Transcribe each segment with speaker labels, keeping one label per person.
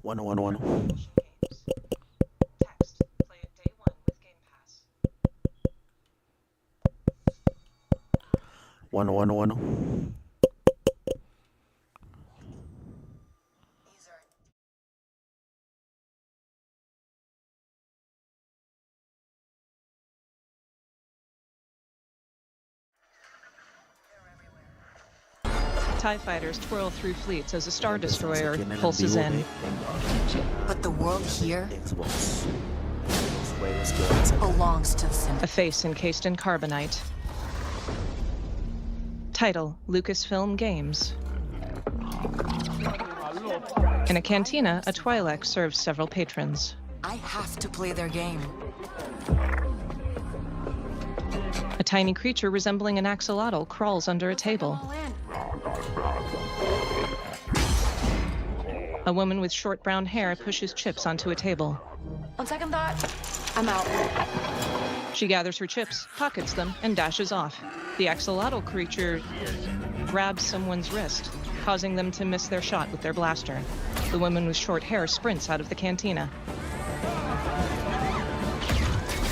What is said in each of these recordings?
Speaker 1: Bueno, bueno, bueno. Bueno, bueno, bueno.
Speaker 2: TIE fighters twirl through fleets as a Star Destroyer pulses in.
Speaker 3: But the world here belongs to the Sims.
Speaker 2: A face encased in carbonite. Title, Lucasfilm Games. In a cantina, a Twi'lek serves several patrons.
Speaker 3: I have to play their game.
Speaker 2: A tiny creature resembling an axolotl crawls under a table. A woman with short brown hair pushes chips onto a table.
Speaker 3: On second thought, I'm out.
Speaker 2: She gathers her chips, pockets them, and dashes off. The axolotl creature grabs someone's wrist, causing them to miss their shot with their blaster. The woman with short hair sprints out of the cantina.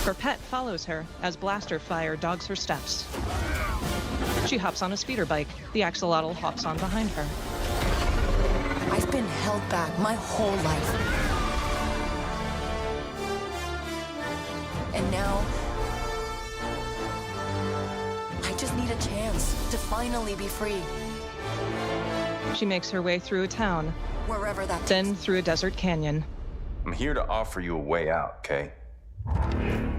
Speaker 2: Her pet follows her as blaster fire dogs her steps. She hops on a speeder bike. The axolotl hops on behind her.
Speaker 3: I've been held back my whole life. And now, I just need a chance to finally be free.
Speaker 2: She makes her way through a town,
Speaker 3: Wherever that
Speaker 2: then through a desert canyon.
Speaker 4: I'm here to offer you a way out, okay?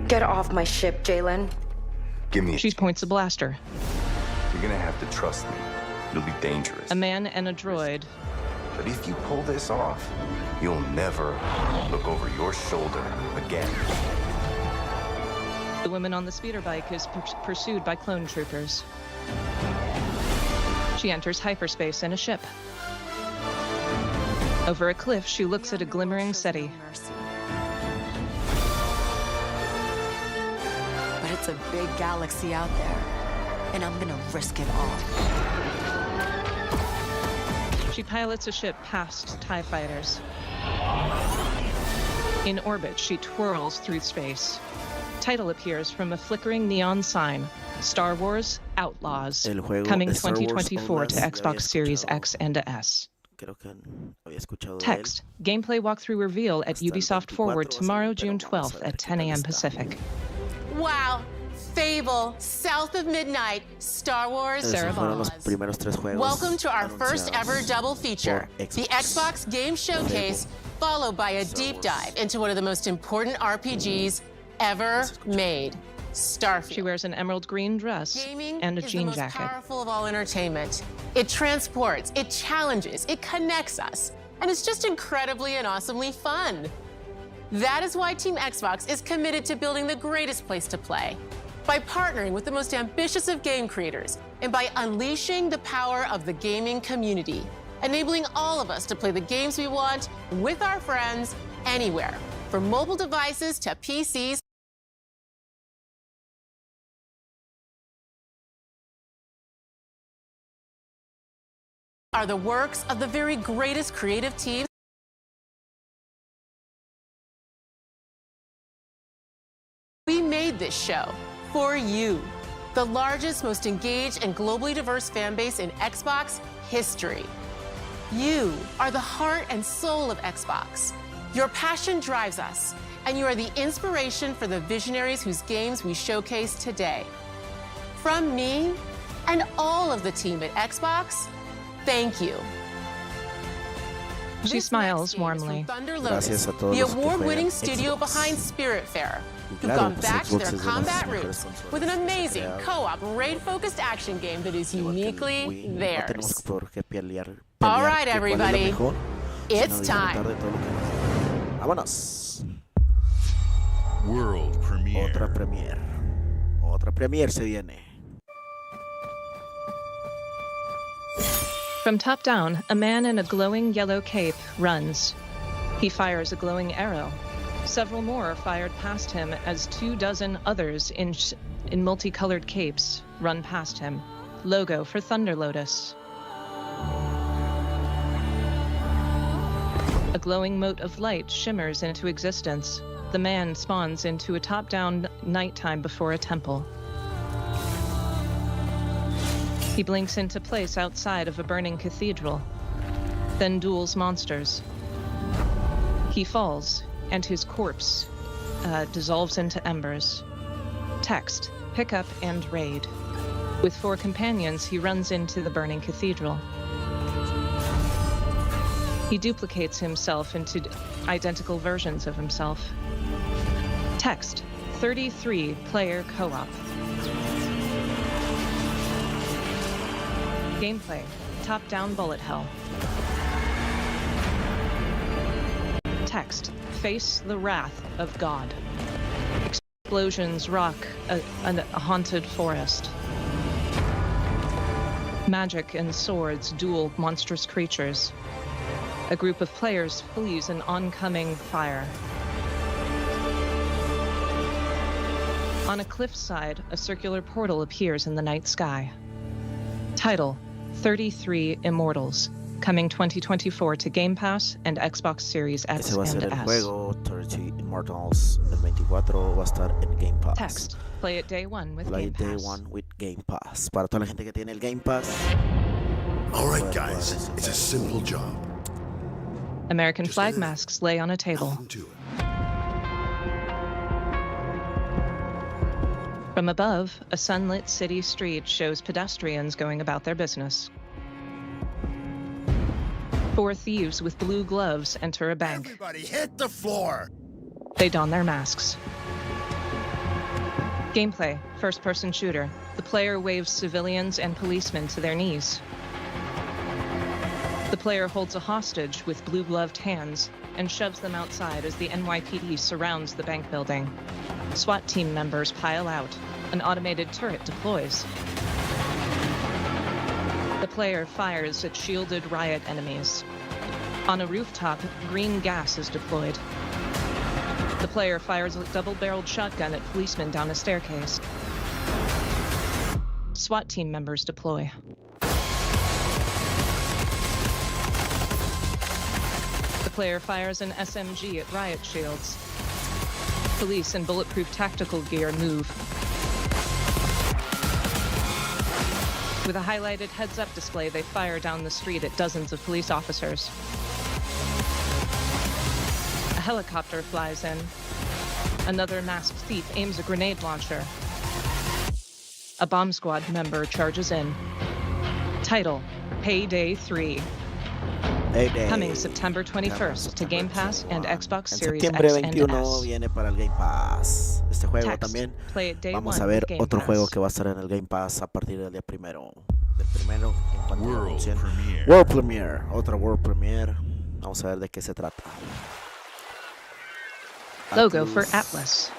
Speaker 3: Get off my ship, Jalen.
Speaker 4: Give me a
Speaker 2: She points a blaster.
Speaker 4: You're gonna have to trust me. It'll be dangerous.
Speaker 2: A man and a droid.
Speaker 4: But if you pull this off, you'll never look over your shoulder again.
Speaker 2: The woman on the speeder bike is pursued by clone troopers. She enters hyperspace in a ship. Over a cliff, she looks at a glimmering city.
Speaker 3: But it's a big galaxy out there, and I'm gonna risk it all.
Speaker 2: She pilots a ship past TIE fighters. In orbit, she twirls through space. Title appears from a flickering neon sign. Star Wars Outlaws. Coming 2024 to Xbox Series X and S. Text. Gameplay walkthrough reveal at Ubisoft Forward tomorrow, June 12th at 10 a.m. Pacific.
Speaker 5: Wow. Fable, South of Midnight, Star Wars,
Speaker 2: Sarah Bonds.
Speaker 5: Welcome to our first ever double feature, the Xbox Game Showcase, followed by a deep dive into one of the most important RPGs ever made, Starfield.
Speaker 2: She wears an emerald green dress
Speaker 5: Gaming
Speaker 2: and a
Speaker 5: is
Speaker 2: jean
Speaker 5: the most
Speaker 2: jacket.
Speaker 5: powerful of all entertainment. It transports, it challenges, it connects us, and it's just incredibly and awesomely fun. That is why Team Xbox is committed to building the greatest place to play, by partnering with the most ambitious of game creators, and by unleashing the power of the gaming community, enabling all of us to play the games we want with our friends anywhere, from mobile devices to PCs. Are the works of the very greatest creative teams. We made this show for you, the largest, most engaged, and globally diverse fan base in Xbox history. You are the heart and soul of Xbox. Your passion drives us, and you are the inspiration for the visionaries whose games we showcase today. From me and all of the team at Xbox, thank you.
Speaker 2: She
Speaker 5: This
Speaker 2: smiles
Speaker 5: next game is from
Speaker 2: warmly.
Speaker 5: Thunder
Speaker 1: Gracias
Speaker 5: Lotus,
Speaker 1: a todos
Speaker 5: the
Speaker 1: los que
Speaker 5: award-winning
Speaker 1: juegan
Speaker 5: studio
Speaker 1: Xbox.
Speaker 5: behind Spiritfarer, who've
Speaker 1: Claro,
Speaker 5: gone
Speaker 1: pues
Speaker 5: back to
Speaker 1: Xbox
Speaker 5: their
Speaker 1: es de las
Speaker 5: combat
Speaker 1: mejores
Speaker 5: roots
Speaker 1: consolas
Speaker 5: with an
Speaker 1: que se ha
Speaker 5: amazing
Speaker 1: creado.
Speaker 5: co-op raid-focused action game that is
Speaker 1: Igual que el
Speaker 5: uniquely
Speaker 1: Wii, no tenemos
Speaker 5: theirs.
Speaker 1: por qué pelear
Speaker 5: All right,
Speaker 1: que cuál es lo
Speaker 5: everybody.
Speaker 1: mejor,
Speaker 5: It's
Speaker 1: sino disfrutar
Speaker 5: time.
Speaker 1: de todo lo que nos- ¡Vámonos!
Speaker 6: World premiere.
Speaker 1: Otra premiere se viene.
Speaker 2: From top down, a man in a glowing yellow cape runs. He fires a glowing arrow. Several more are fired past him as 24 others in multicolored capes run past him. Logo for Thunder Lotus. A glowing mote of light shimmers into existence. The man spawns into a top-down nighttime before a temple. He blinks into place outside of a burning cathedral, then duels monsters. He falls, and his corpse dissolves into embers. Text, pick up and raid. With 4 companions, he runs into the burning cathedral. He duplicates himself into identical versions of himself. Text, 33-player co-op. Gameplay, top-down bullet hell. Text, face the wrath of God. Explosions rock a haunted forest. Magic and swords duel monstrous creatures. A group of players flees an oncoming fire. On a cliffside, a circular portal appears in the night sky. Title, 33 Immortals, coming 2024 to Game Pass and Xbox Series X
Speaker 1: Ese va a ser
Speaker 2: and
Speaker 1: el
Speaker 2: S.
Speaker 1: juego, 30 Immortals, el 24 va a estar en Game Pass.
Speaker 2: Text, play it day 1 with
Speaker 1: Play
Speaker 2: Game
Speaker 1: Day
Speaker 2: Pass.
Speaker 1: 1 with Game Pass. Para toda la gente que tiene el Game Pass.
Speaker 6: All right, guys, it's a simple job.
Speaker 2: American
Speaker 6: Just
Speaker 2: flag
Speaker 6: edit it.
Speaker 2: masks lay on a table.
Speaker 6: Nothing to it.
Speaker 2: From above, a sunlit city street shows pedestrians going about their business. 4 thieves with blue gloves enter a bank.
Speaker 6: Everybody hit the floor!
Speaker 2: They don their masks. Gameplay, first-person shooter. The player waves civilians and policemen to their knees. The player holds a hostage with blue-gloved hands and shoves them outside as the NYPD surrounds the bank building. SWAT team members pile out. An automated turret deploys. The player fires at shielded riot enemies. On a rooftop, green gas is deployed. The player fires a double-barreled shotgun at policemen down a staircase. SWAT team members deploy. The player fires an SMG at riot shields. Police in bulletproof tactical gear move. With a highlighted heads-up display, they fire down the street at dozens of police officers. A helicopter flies in. Another masked thief aims a grenade launcher. A bomb squad member charges in. Title, Payday 3.
Speaker 1: Payday.
Speaker 2: Coming September 21st to Game Pass and Xbox
Speaker 1: En
Speaker 2: Series
Speaker 1: septiembre
Speaker 2: X and
Speaker 1: 21
Speaker 2: S.
Speaker 1: viene para el Game Pass. Este juego
Speaker 2: Text,
Speaker 1: también.
Speaker 2: play it day
Speaker 1: Vamos
Speaker 2: 1
Speaker 1: a ver
Speaker 2: with Game
Speaker 1: otro
Speaker 2: Pass.
Speaker 1: juego que va a estar en el Game Pass a partir del día primero. Del primero en cuanto lo
Speaker 6: World
Speaker 1: anuncien.
Speaker 6: Premiere.
Speaker 1: World Premiere. Otra World Premiere. Vamos a ver de qué se trata.
Speaker 2: Logo for Atlas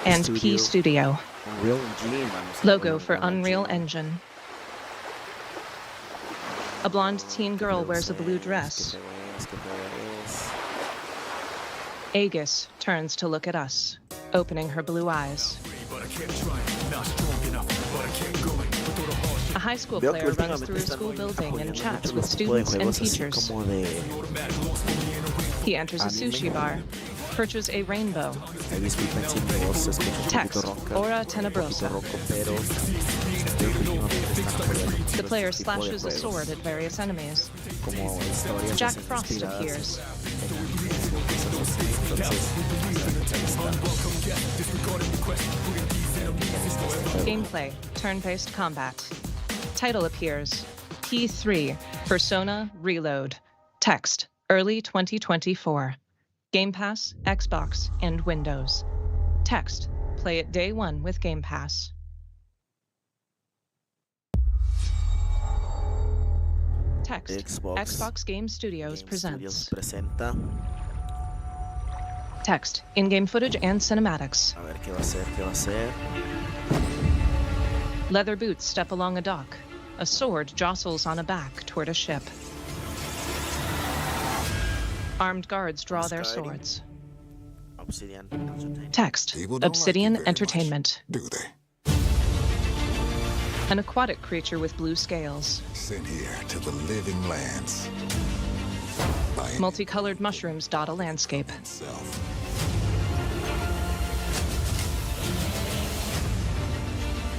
Speaker 2: and P Studio.
Speaker 1: Unreal Engine. Vamos a
Speaker 2: Logo
Speaker 1: ver
Speaker 2: for Unreal Engine. A blonde teen girl wears a blue dress. Aegis turns to look at us, opening her blue eyes. A high school
Speaker 1: Veo que
Speaker 2: player runs
Speaker 1: últimamente
Speaker 2: through a
Speaker 1: están
Speaker 2: school
Speaker 1: muy
Speaker 2: building and
Speaker 1: apoyando
Speaker 2: chats
Speaker 1: mucho
Speaker 2: with
Speaker 1: los tipos de
Speaker 2: students and
Speaker 1: juegos así
Speaker 2: teachers.
Speaker 1: como de
Speaker 2: He enters a sushi bar, purchases a rainbow.
Speaker 1: he disculpen si mi voz se escucha un
Speaker 2: Text,
Speaker 1: poquito ronca,
Speaker 2: Ora
Speaker 1: un
Speaker 2: Tenebrosa.
Speaker 1: poquito ronco, pero veo que últimamente están apoyando mucho
Speaker 2: The player
Speaker 1: este tipo de
Speaker 2: slashes a
Speaker 1: juegos,
Speaker 2: sword at various enemies.
Speaker 1: como historias
Speaker 2: Jack
Speaker 1: así
Speaker 2: Frost
Speaker 1: inspiradas
Speaker 2: appears. Gameplay, turn-based combat. Title appears. P3, Persona Reload. Text, early 2024. Game Pass, Xbox, and Windows. Text, play it day 1 with Game Pass. Text, Xbox Game Studios presents.
Speaker 1: presenta.
Speaker 2: Text, in-game footage and cinematics.
Speaker 1: A ver qué va a ser, qué va a ser.
Speaker 2: Leather boots step along a dock. A sword jostles on a back toward a ship. Armed guards draw their swords.
Speaker 1: Obsidian Entertainment.
Speaker 2: Text,
Speaker 7: People don't
Speaker 2: Obsidian
Speaker 7: like you very
Speaker 2: Entertainment.
Speaker 7: much, do they?
Speaker 2: An aquatic creature with blue scales.
Speaker 7: Sent here to the living lands by
Speaker 2: Multicolored mushrooms dot a landscape.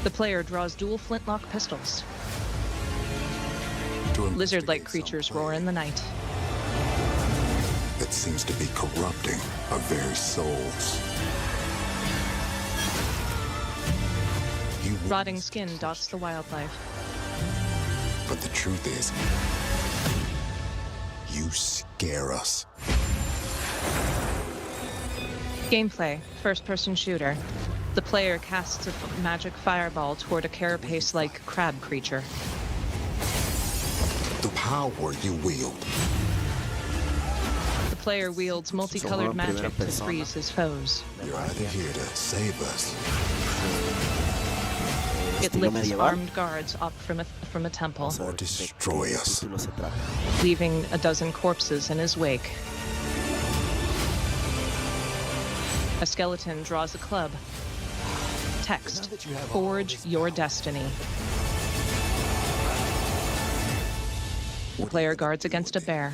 Speaker 2: The player draws dual flintlock pistols. Lizard-like creatures roar in the night.
Speaker 6: That seems to be corrupting our very souls.
Speaker 2: Rotting skin dots the wildlife.
Speaker 6: But the truth is, you scare us.
Speaker 2: Gameplay, first-person shooter. The player casts a magic fireball toward a carapace-like crab creature.
Speaker 6: The power you wield.
Speaker 2: The player wields multicolored magic to freeze his foes.
Speaker 6: You're either here to save us.
Speaker 2: It lifts armed guards up from a temple,
Speaker 6: Or destroy us.
Speaker 2: leaving a dozen corpses in his wake. A skeleton draws a club. Text, forge your destiny. The player guards against a bear.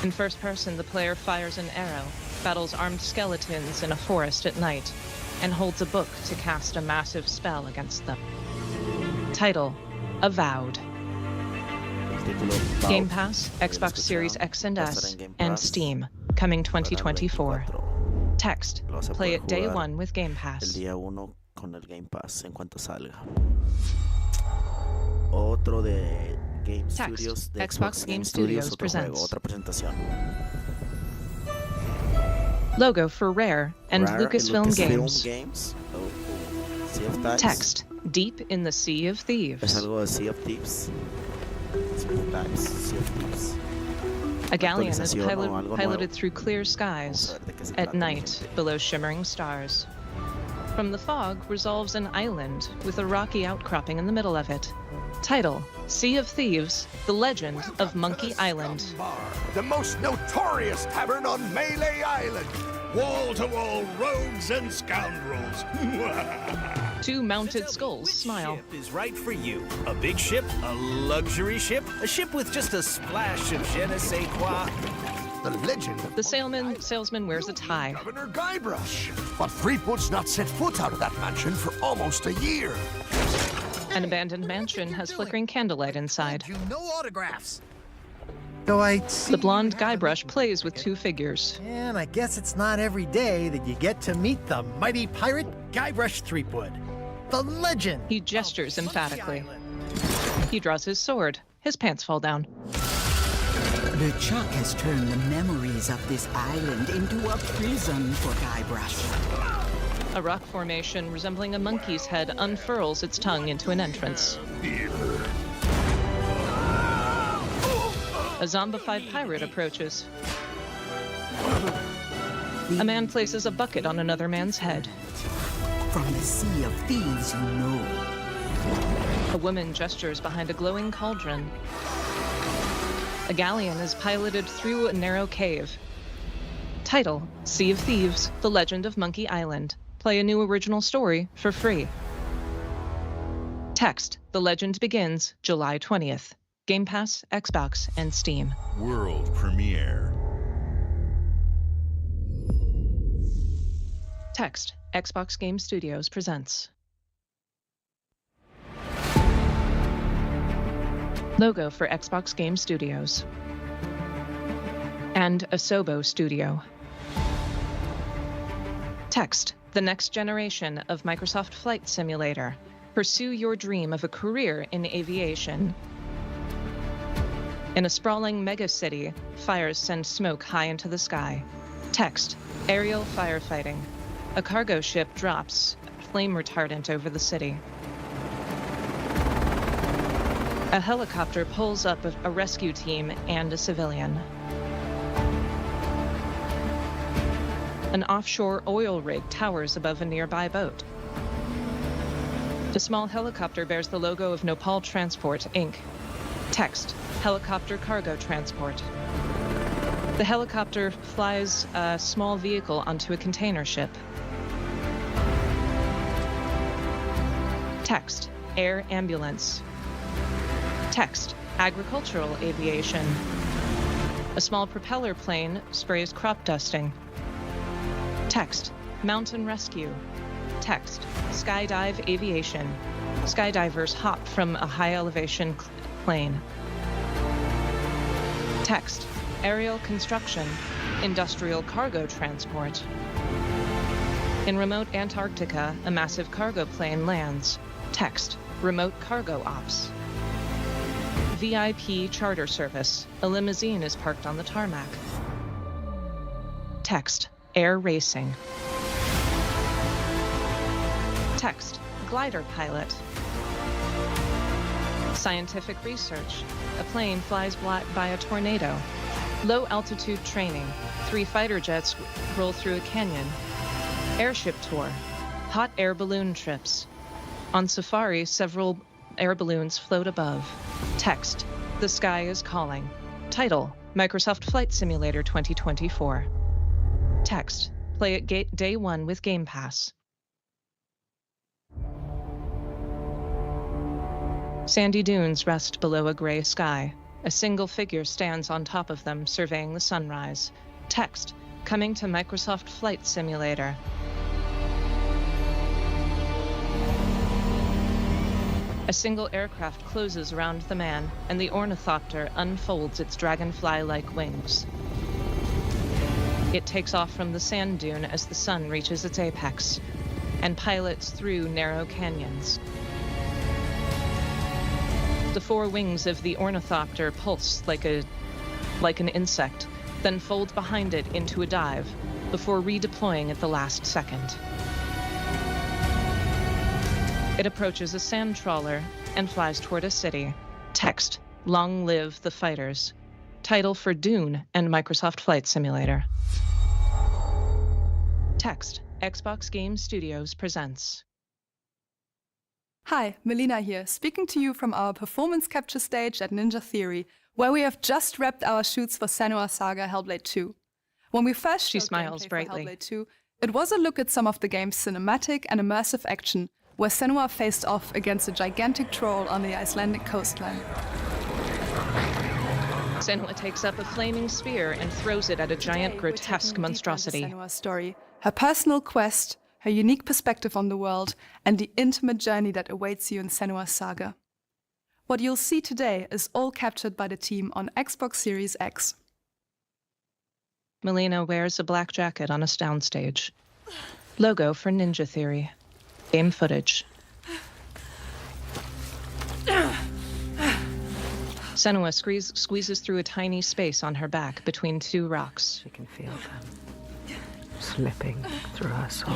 Speaker 2: In first person, the player fires an arrow, battles armed skeletons in a forest at night, and holds a book to cast a massive spell against them. Title, Avowed. Game Pass, Xbox Series X and S, and Steam, coming 2024. Text, play it day one with Game
Speaker 1: El
Speaker 2: Pass.
Speaker 1: día 1 con el Game Pass en cuanto salga. Otro de Game
Speaker 2: Text,
Speaker 1: Studios, de
Speaker 2: Xbox Game Studios
Speaker 1: otro
Speaker 2: presents.
Speaker 1: juego, otra presentación.
Speaker 2: Logo for Rare and
Speaker 1: Rare
Speaker 2: Lucasfilm Games.
Speaker 1: Games. Oh, Sea of Thieves.
Speaker 2: Text, Deep in the Sea of
Speaker 1: Es
Speaker 2: Thieves.
Speaker 1: algo de Sea of Thieves. Sea of Thieves.
Speaker 2: A galleon is
Speaker 1: Actualización o algo
Speaker 2: piloted
Speaker 1: nuevo.
Speaker 2: through clear
Speaker 1: Vamos
Speaker 2: skies
Speaker 1: a ver de qué se
Speaker 2: at
Speaker 1: trata.
Speaker 2: night below shimmering stars. From the fog resolves an island with a rocky outcropping in the middle of it. Title, Sea of Thieves, The Legend of Monkey Island.
Speaker 7: Bar, the most notorious tavern on Melee Island. Wall-to-wall rogues and scoundrels.
Speaker 2: Two mounted skulls smile.
Speaker 8: Ship is right for you. A big ship, a luxury ship, a ship with just a splash of je ne sais quoi.
Speaker 7: The legend of
Speaker 2: The salesman wears a tie.
Speaker 7: Governor Guybrush. But Threepwood's not set foot out of that mansion for almost a year.
Speaker 2: An abandoned mansion has flickering candlelight inside.
Speaker 9: No autographs. So I see.
Speaker 2: The blonde Guybrush plays with two figures.
Speaker 9: And I guess it's not every day that you get to meet the mighty pirate Guybrush Threepwood, the legend.
Speaker 2: He gestures
Speaker 9: of Monkey
Speaker 2: emphatically.
Speaker 9: Island.
Speaker 2: He draws his sword. His pants fall down.
Speaker 10: LeChuck has turned the memories of this island into a prison for Guybrush.
Speaker 2: A rock formation resembling a monkey's head unfurls its tongue into an entrance. A zombified pirate approaches. A man places a bucket on another man's head.
Speaker 10: From the Sea of Thieves, you know.
Speaker 2: A woman gestures behind a glowing cauldron. A galleon is piloted through a narrow cave. Title, Sea of Thieves, The Legend of Monkey Island. Play a new original story for free. Text, The Legend begins July 20th. Game Pass, Xbox, and Steam.
Speaker 11: World premiere.
Speaker 2: Text, Xbox Game Studios presents. Logo for Xbox Game Studios. And Asobo Studio. Text, the next generation of Microsoft Flight Simulator. Pursue your dream of a career in aviation. In a sprawling megacity, fires send smoke high into the sky. Text, aerial firefighting. A cargo ship drops flame retardant over the city. A helicopter pulls up a rescue team and a civilian. An offshore oil rig towers above a nearby boat. A small helicopter bears the logo of Nopal Transport, Inc. Text, helicopter cargo transport. The helicopter flies a small vehicle onto a container ship. Text, air ambulance. Text, Agricultural aviation. A small propeller plane sprays crop dusting. Text, mountain rescue. Text, skydive aviation. Skydivers hop from a high elevation plane. Text, aerial construction. Industrial cargo transport. In remote Antarctica, a massive cargo plane lands. Text, remote cargo ops. VIP charter service. A limousine is parked on the tarmac. Text, air racing. Text, glider pilot. Scientific research. A plane flies by a tornado. Low altitude training. 3 fighter jets roll through a canyon. Airship tour. Hot air balloon trips. On safari, several air balloons float above. Text, the sky is calling. Title, Microsoft Flight Simulator 2024. Text, play it day 1 with Game Pass. Sandy dunes rest below a gray sky. A single figure stands on top of them, surveying the sunrise. Text, coming to Microsoft Flight Simulator. A single aircraft closes around the man, and the ornithopter unfolds its dragonfly-like wings. It takes off from the sand dune as the sun reaches its apex, and pilots through narrow canyons. The 4 wings of the ornithopter pulse like an insect, then fold behind it into a dive, before redeploying at the last second. It approaches a sand trawler and flies toward a city. Text, long live the fighters. Title for Dune and Microsoft Flight Simulator. Text, Xbox Game Studios presents.
Speaker 12: Hi, Melina here, speaking to you from our performance capture stage at Ninja Theory, where we have just wrapped our shoots for Senua's Saga Hellblade 2. When we first showed gameplay for Hellblade 2, it was a look at some of the game's cinematic and immersive action, where Senua faced off against a gigantic troll on the Icelandic coastline.
Speaker 2: Senua takes up a flaming spear and throws it at a giant, grotesque monstrosity.
Speaker 12: Senua's story, her personal quest, her unique perspective on the world, and the intimate journey that awaits you in Senua's Saga. What you'll see today is all captured by the team on Xbox Series X.
Speaker 2: Melina wears a black jacket on a downstage. Logo for Ninja Theory. Game footage. Senua squeezes through a tiny space on her back between 2 rocks.
Speaker 13: She can feel them slipping through her soul.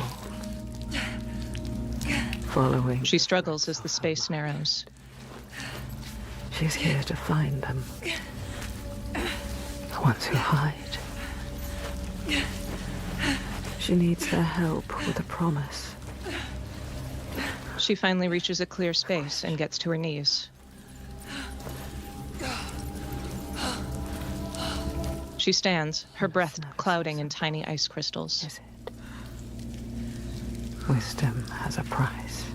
Speaker 13: Following.
Speaker 2: She struggles as the space narrows.
Speaker 13: She's here to find them. The ones who hide. She needs their help with a promise.
Speaker 2: She finally reaches a clear space and gets to her knees. She stands, her breath clouding in tiny ice crystals.
Speaker 13: Is it? Wisdom has a price.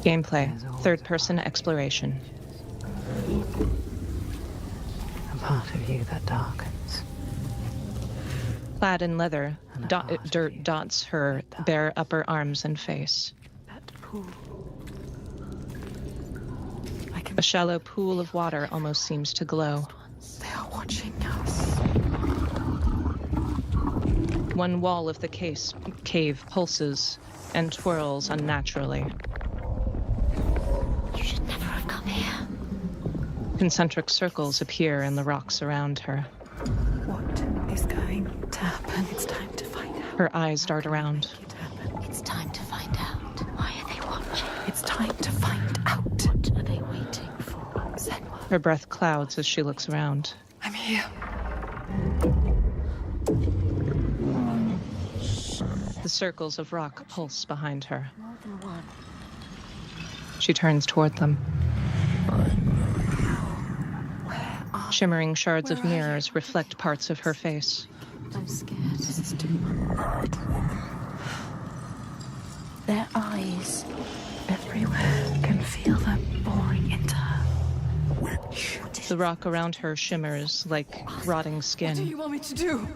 Speaker 2: Gameplay, third-person exploration.
Speaker 13: A part of you that darkens.
Speaker 2: Clad in leather, dirt dots her bare upper arms and face.
Speaker 13: That pool.
Speaker 2: A shallow pool of water almost seems to glow.
Speaker 13: They are watching us.
Speaker 2: One wall of the cave pulses and twirls unnaturally.
Speaker 3: You should never have come here.
Speaker 2: Concentric circles appear in the rocks around her.
Speaker 13: What is going to happen? It's time to find out.
Speaker 2: Her eyes dart around.
Speaker 3: It's time to find out. Why are they watching?
Speaker 13: It's time to find out.
Speaker 3: What are they waiting for? Senua.
Speaker 2: Her breath clouds as she looks around.
Speaker 12: I'm here.
Speaker 2: The circles of rock pulse behind her.
Speaker 3: More than one.
Speaker 2: She turns toward them. Shimmering shards of mirrors reflect parts of her face.
Speaker 3: I'm scared. This is too much. Their eyes
Speaker 13: everywhere can feel them boring into
Speaker 2: The rock around her shimmers like rotting skin.
Speaker 12: What do you want me to do?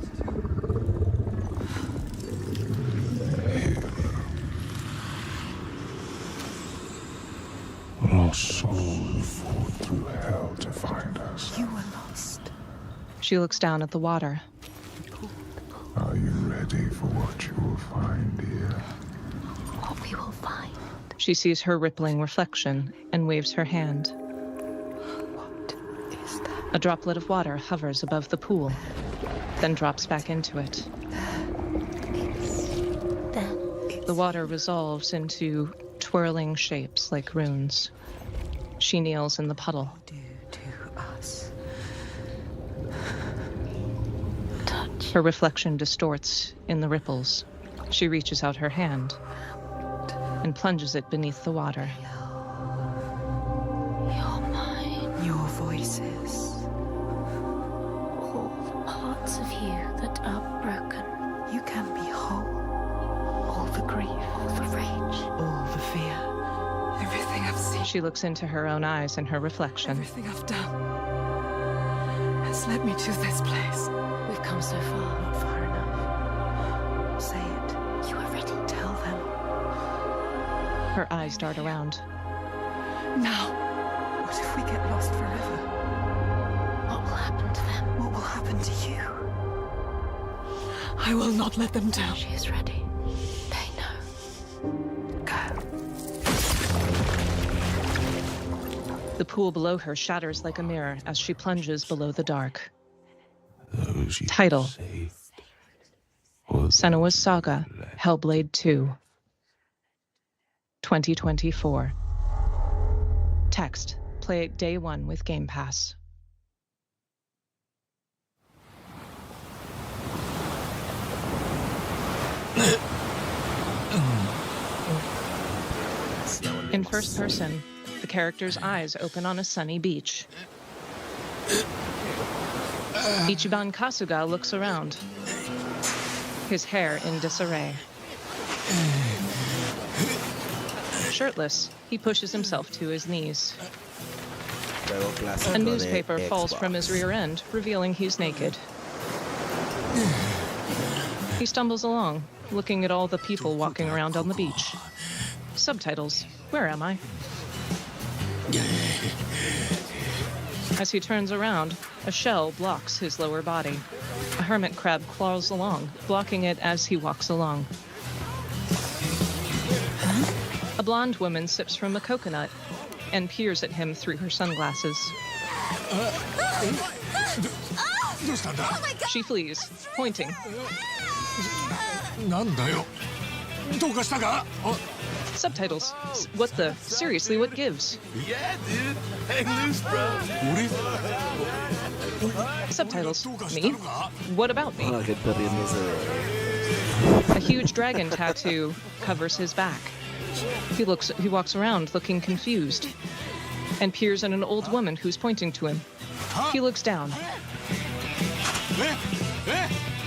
Speaker 14: Our souls fought through hell to find us.
Speaker 13: You were lost.
Speaker 2: She looks down at the water.
Speaker 14: Are you ready for what you will find here?
Speaker 13: What we will find.
Speaker 2: She sees her rippling reflection and waves her hand.
Speaker 13: What is that?
Speaker 2: A droplet of water hovers above the pool, then drops back into it. The water resolves into twirling shapes like runes. She kneels in the puddle.
Speaker 13: Do to us.
Speaker 2: Touch. Her reflection distorts in the ripples. She reaches out her hand and plunges it beneath the water.
Speaker 13: You're mine.
Speaker 3: Your voices.
Speaker 13: All the parts of you that are broken.
Speaker 3: You can be whole.
Speaker 13: All the grief. All the rage.
Speaker 3: All the fear. Everything I've seen.
Speaker 2: She looks into her own eyes and her reflection.
Speaker 3: Everything I've done has led me to this place.
Speaker 13: We've come so far.
Speaker 3: Not far enough. Say it.
Speaker 13: You are ready.
Speaker 3: Tell them.
Speaker 2: Her eyes dart around.
Speaker 3: Now. What if we get lost forever?
Speaker 13: What will happen to them?
Speaker 3: What will happen to you? I will not let them down.
Speaker 13: She is ready. They know.
Speaker 3: Go.
Speaker 2: The pool below her shatters like a mirror as she plunges below the dark. Title: Senua's Saga, Hellblade 2, 2024. Text: play it day 1 with Game Pass. In first person, the character's eyes open on a sunny beach. Ichiban Kasuga looks around, his hair in disarray. Shirtless, he pushes himself to his knees. A newspaper falls from his rear end, revealing he's naked. He stumbles along, looking at all the people walking around on the beach. Subtitles: where am I? As he turns around, a shell blocks his lower body. A hermit crab crawls along, blocking it as he walks along. A blonde woman sips from a coconut and peers at him through her sunglasses. She flees, pointing. Subtitles: what the? Seriously, what gives?
Speaker 8: Yeah, dude. Hang loose, bro.
Speaker 2: Subtitles: me? What about me? A huge dragon tattoo covers his back. He walks around looking confused and peers at an old woman who's pointing to him. He looks down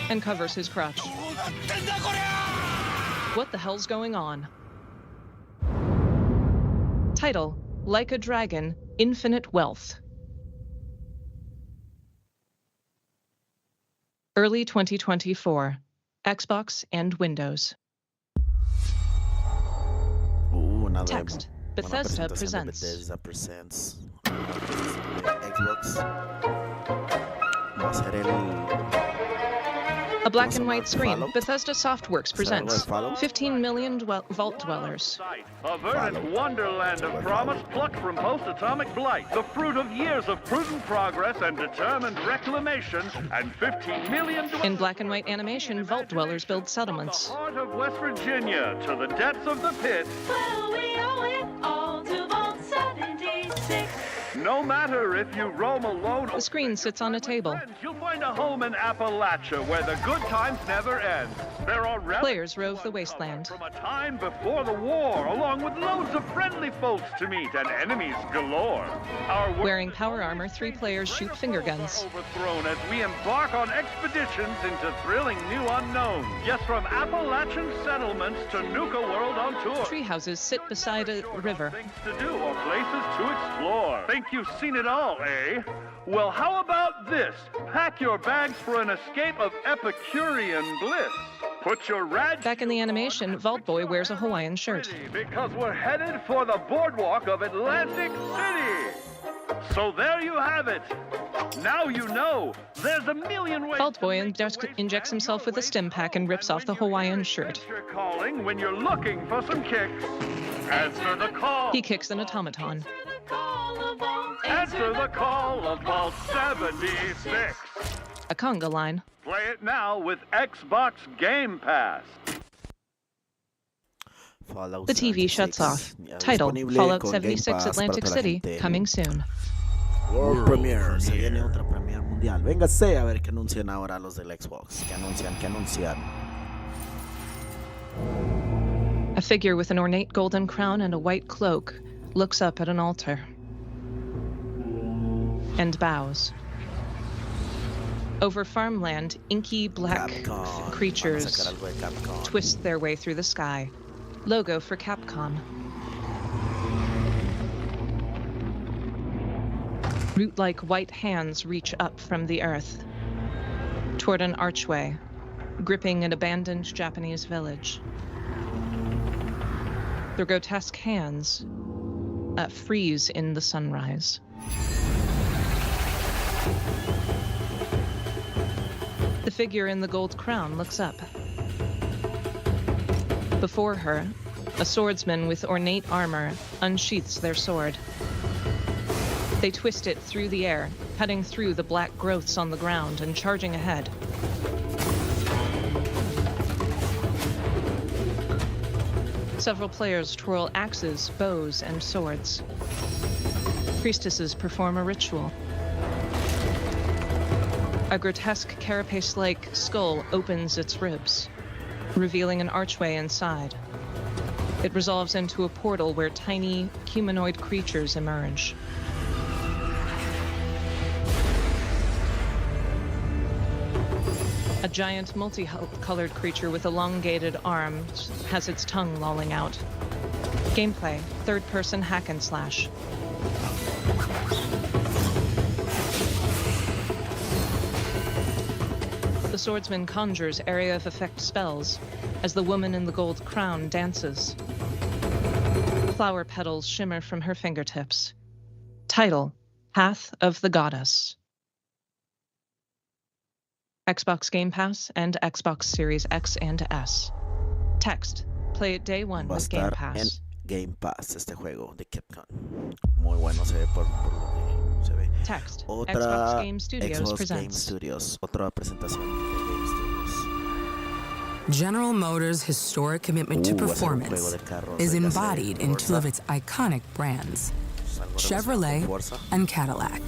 Speaker 2: and covers his crotch. What the hell's going on? Title: Like a Dragon, Infinite Wealth. Early 2024. Xbox and Windows. Text: Bethesda presents.
Speaker 1: Bethesda presents. Xbox. Va a ser
Speaker 2: A black and white screen. Bethesda Softworks presents 15 million vault dwellers.
Speaker 15: A verdant wonderland of promise plucked from post-atomic blight. The fruit of years of prudent progress and determined reclamation, and 15 million...
Speaker 2: In black and white animation, vault dwellers build settlements.
Speaker 15: From the heart of West Virginia to the depths of the pit.
Speaker 16: Well, we owe it all to Vault 76.
Speaker 15: No matter if you roam alone or...
Speaker 2: The screen sits on a table.
Speaker 15: You'll find a home in Appalachia where the good times never end. There are
Speaker 2: players rove the wasteland.
Speaker 15: From a time before the war, along with loads of friendly folks to meet and enemies galore.
Speaker 2: Wearing power armor, 3 players shoot finger guns.
Speaker 15: Overthrown as we embark on expeditions into thrilling new unknowns. Yes, from Appalachian settlements to Nuka World on tour.
Speaker 2: Tree houses sit beside a river.
Speaker 15: Things to do or places to explore. Think you've seen it all, eh? Well, how about this? Pack your bags for an escape of Epicurean bliss. Put your rad...
Speaker 2: Back in the animation, Vault Boy wears a Hawaiian shirt.
Speaker 15: Because we're headed for the boardwalk of Atlantic City. So there you have it. Now you know. There's a million ways.
Speaker 2: Vault Boy injects himself with a stim pack and rips off the Hawaiian shirt.
Speaker 15: You're calling when you're looking for some kicks. Answer the call.
Speaker 2: He kicks an automaton.
Speaker 15: Answer the call of Vault 76.
Speaker 2: A conga line.
Speaker 15: Play it now with Xbox Game Pass.
Speaker 2: The TV shuts off. Title: Fallout 76 Atlantic City, coming soon.
Speaker 1: World Premiere. Se viene otra premiere mundial. Véngase a ver qué anuncian ahora los del Xbox. ¿Qué anuncian?
Speaker 2: A figure with an ornate golden crown and a white cloak looks up at an altar and bows. Over farmland, inky black creatures twist their way through the sky. Logo for Capcom. Root-like white hands reach up from the earth toward an archway, gripping an abandoned Japanese village. The grotesque hands freeze in the sunrise. The figure in the gold crown looks up. Before her, a swordsman with ornate armor unsheaths their sword. They twist it through the air, cutting through the black growths on the ground and charging ahead. Several players twirl axes, bows, and swords. Priestesses perform a ritual. A grotesque carapace-like skull opens its ribs, revealing an archway inside. It resolves into a portal where tiny humanoid creatures emerge. A giant multicolored creature with elongated arms has its tongue lolling out. Gameplay: third-person hack and slash. The swordsman conjures area of effect spells as the woman in the gold crown dances. Flower petals shimmer from her fingertips. Title: Path of the Goddess. Xbox Game Pass and Xbox Series X and S. Text: Play it day one with Game Pass.
Speaker 1: En Game Pass este juego de Capcom. Muy bueno se ve por lo que se ve.
Speaker 2: Text:
Speaker 1: Otra
Speaker 2: Xbox Game Studios
Speaker 1: Xbox
Speaker 2: presents.
Speaker 1: Game Studios. Otra presentación de Game Studios.
Speaker 17: General Motors' historic commitment to performance is embodied in two of its iconic brands, Chevrolet and Cadillac.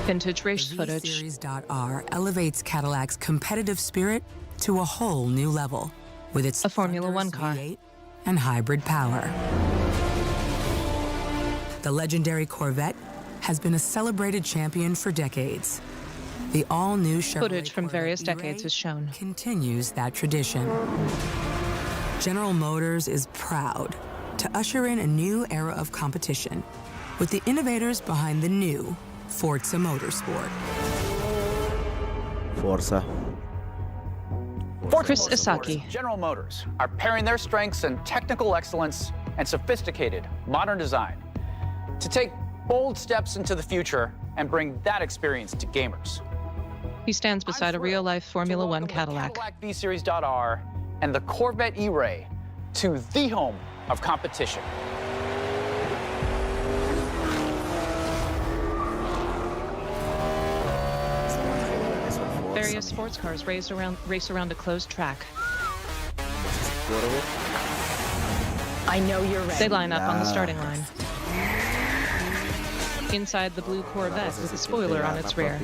Speaker 2: Vintage race footage.
Speaker 17: V-Series.R elevates Cadillac's competitive spirit to a whole new level with its
Speaker 2: a Formula One car
Speaker 17: V8 and hybrid power. The legendary Corvette has been a celebrated champion for decades. The all-new Chevrolet
Speaker 2: footage from
Speaker 17: Corvette
Speaker 2: various
Speaker 17: E-Ray
Speaker 2: decades is shown.
Speaker 17: Continues that tradition. General Motors is proud to usher in a new era of competition with the innovators behind the new Forza Motorsport.
Speaker 1: Forza.
Speaker 2: Chris Isaki.
Speaker 18: General Motors are pairing their strengths in technical excellence and sophisticated modern design to take bold steps into the future and bring that experience to gamers.
Speaker 2: He stands beside a real-life Formula One Cadillac.
Speaker 18: Cadillac V-Series.R and the Corvette E-Ray to the home of competition.
Speaker 2: Various sports cars race around a closed track.
Speaker 3: I know you're ready.
Speaker 2: They line up on the starting line. Inside the blue Corvette with a spoiler on its rear.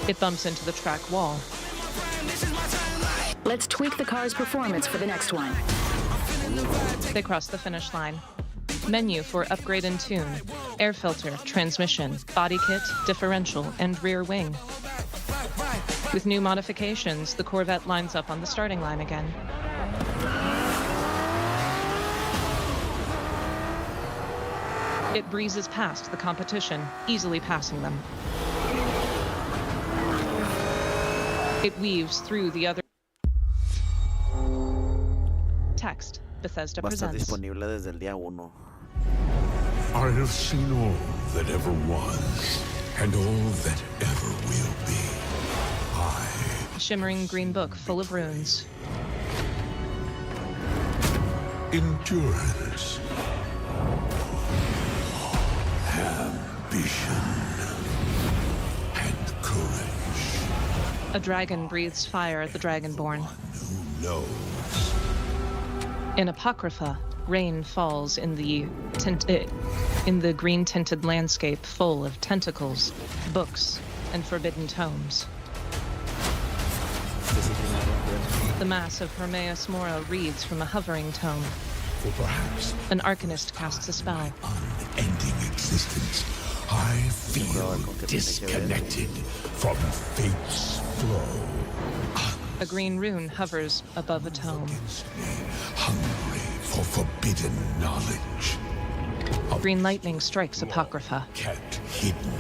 Speaker 2: It bumps into the track wall.
Speaker 3: Let's tweak the car's performance for the next one.
Speaker 2: They cross the finish line. Menu for upgrade and tune. Air filter, transmission, body kit, differential, and rear wing. With new modifications, the Corvette lines up on the starting line again. It breezes past the competition, easily passing them. It weaves through the other. Text, Bethesda
Speaker 1: Va a estar
Speaker 2: presents.
Speaker 1: disponible desde el día 1.
Speaker 14: I have seen all that ever was, and all that ever will be.
Speaker 2: A shimmering green book full of runes.
Speaker 14: Endurance. Ambition. And courage.
Speaker 2: A dragon breathes fire at the Dragonborn.
Speaker 14: Who knows?
Speaker 2: In Apocrypha, rain falls in the green-tinted landscape full of tentacles, books, and forbidden tomes. The mass of Hermaeus Mora reads from a hovering tome.
Speaker 14: For perhaps
Speaker 2: an arcanist casts a spell.
Speaker 14: Unending existence, I feel disconnected from fate's flow.
Speaker 2: A green rune hovers above a tome.
Speaker 14: Hungry for forbidden knowledge.
Speaker 2: Green lightning strikes Apocrypha.
Speaker 14: Kept hidden,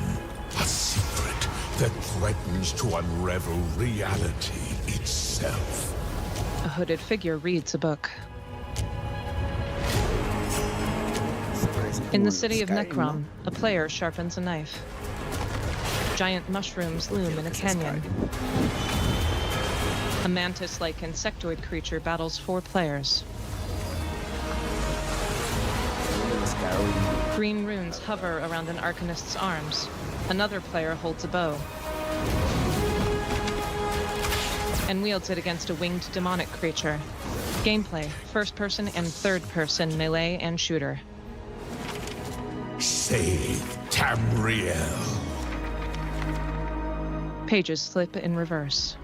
Speaker 14: a secret that threatens to unravel reality itself.
Speaker 2: A hooded figure reads a book. In the city of Necrom, a player sharpens a knife. Giant mushrooms loom in a canyon. A mantis-like insectoid creature battles 4 players. Green runes hover around an arcanist's arms. Another player holds a bow and wields it against a winged demonic creature. Gameplay, first-person and third-person melee and shooter.
Speaker 14: Save Tamriel.
Speaker 2: Pages slip in reverse.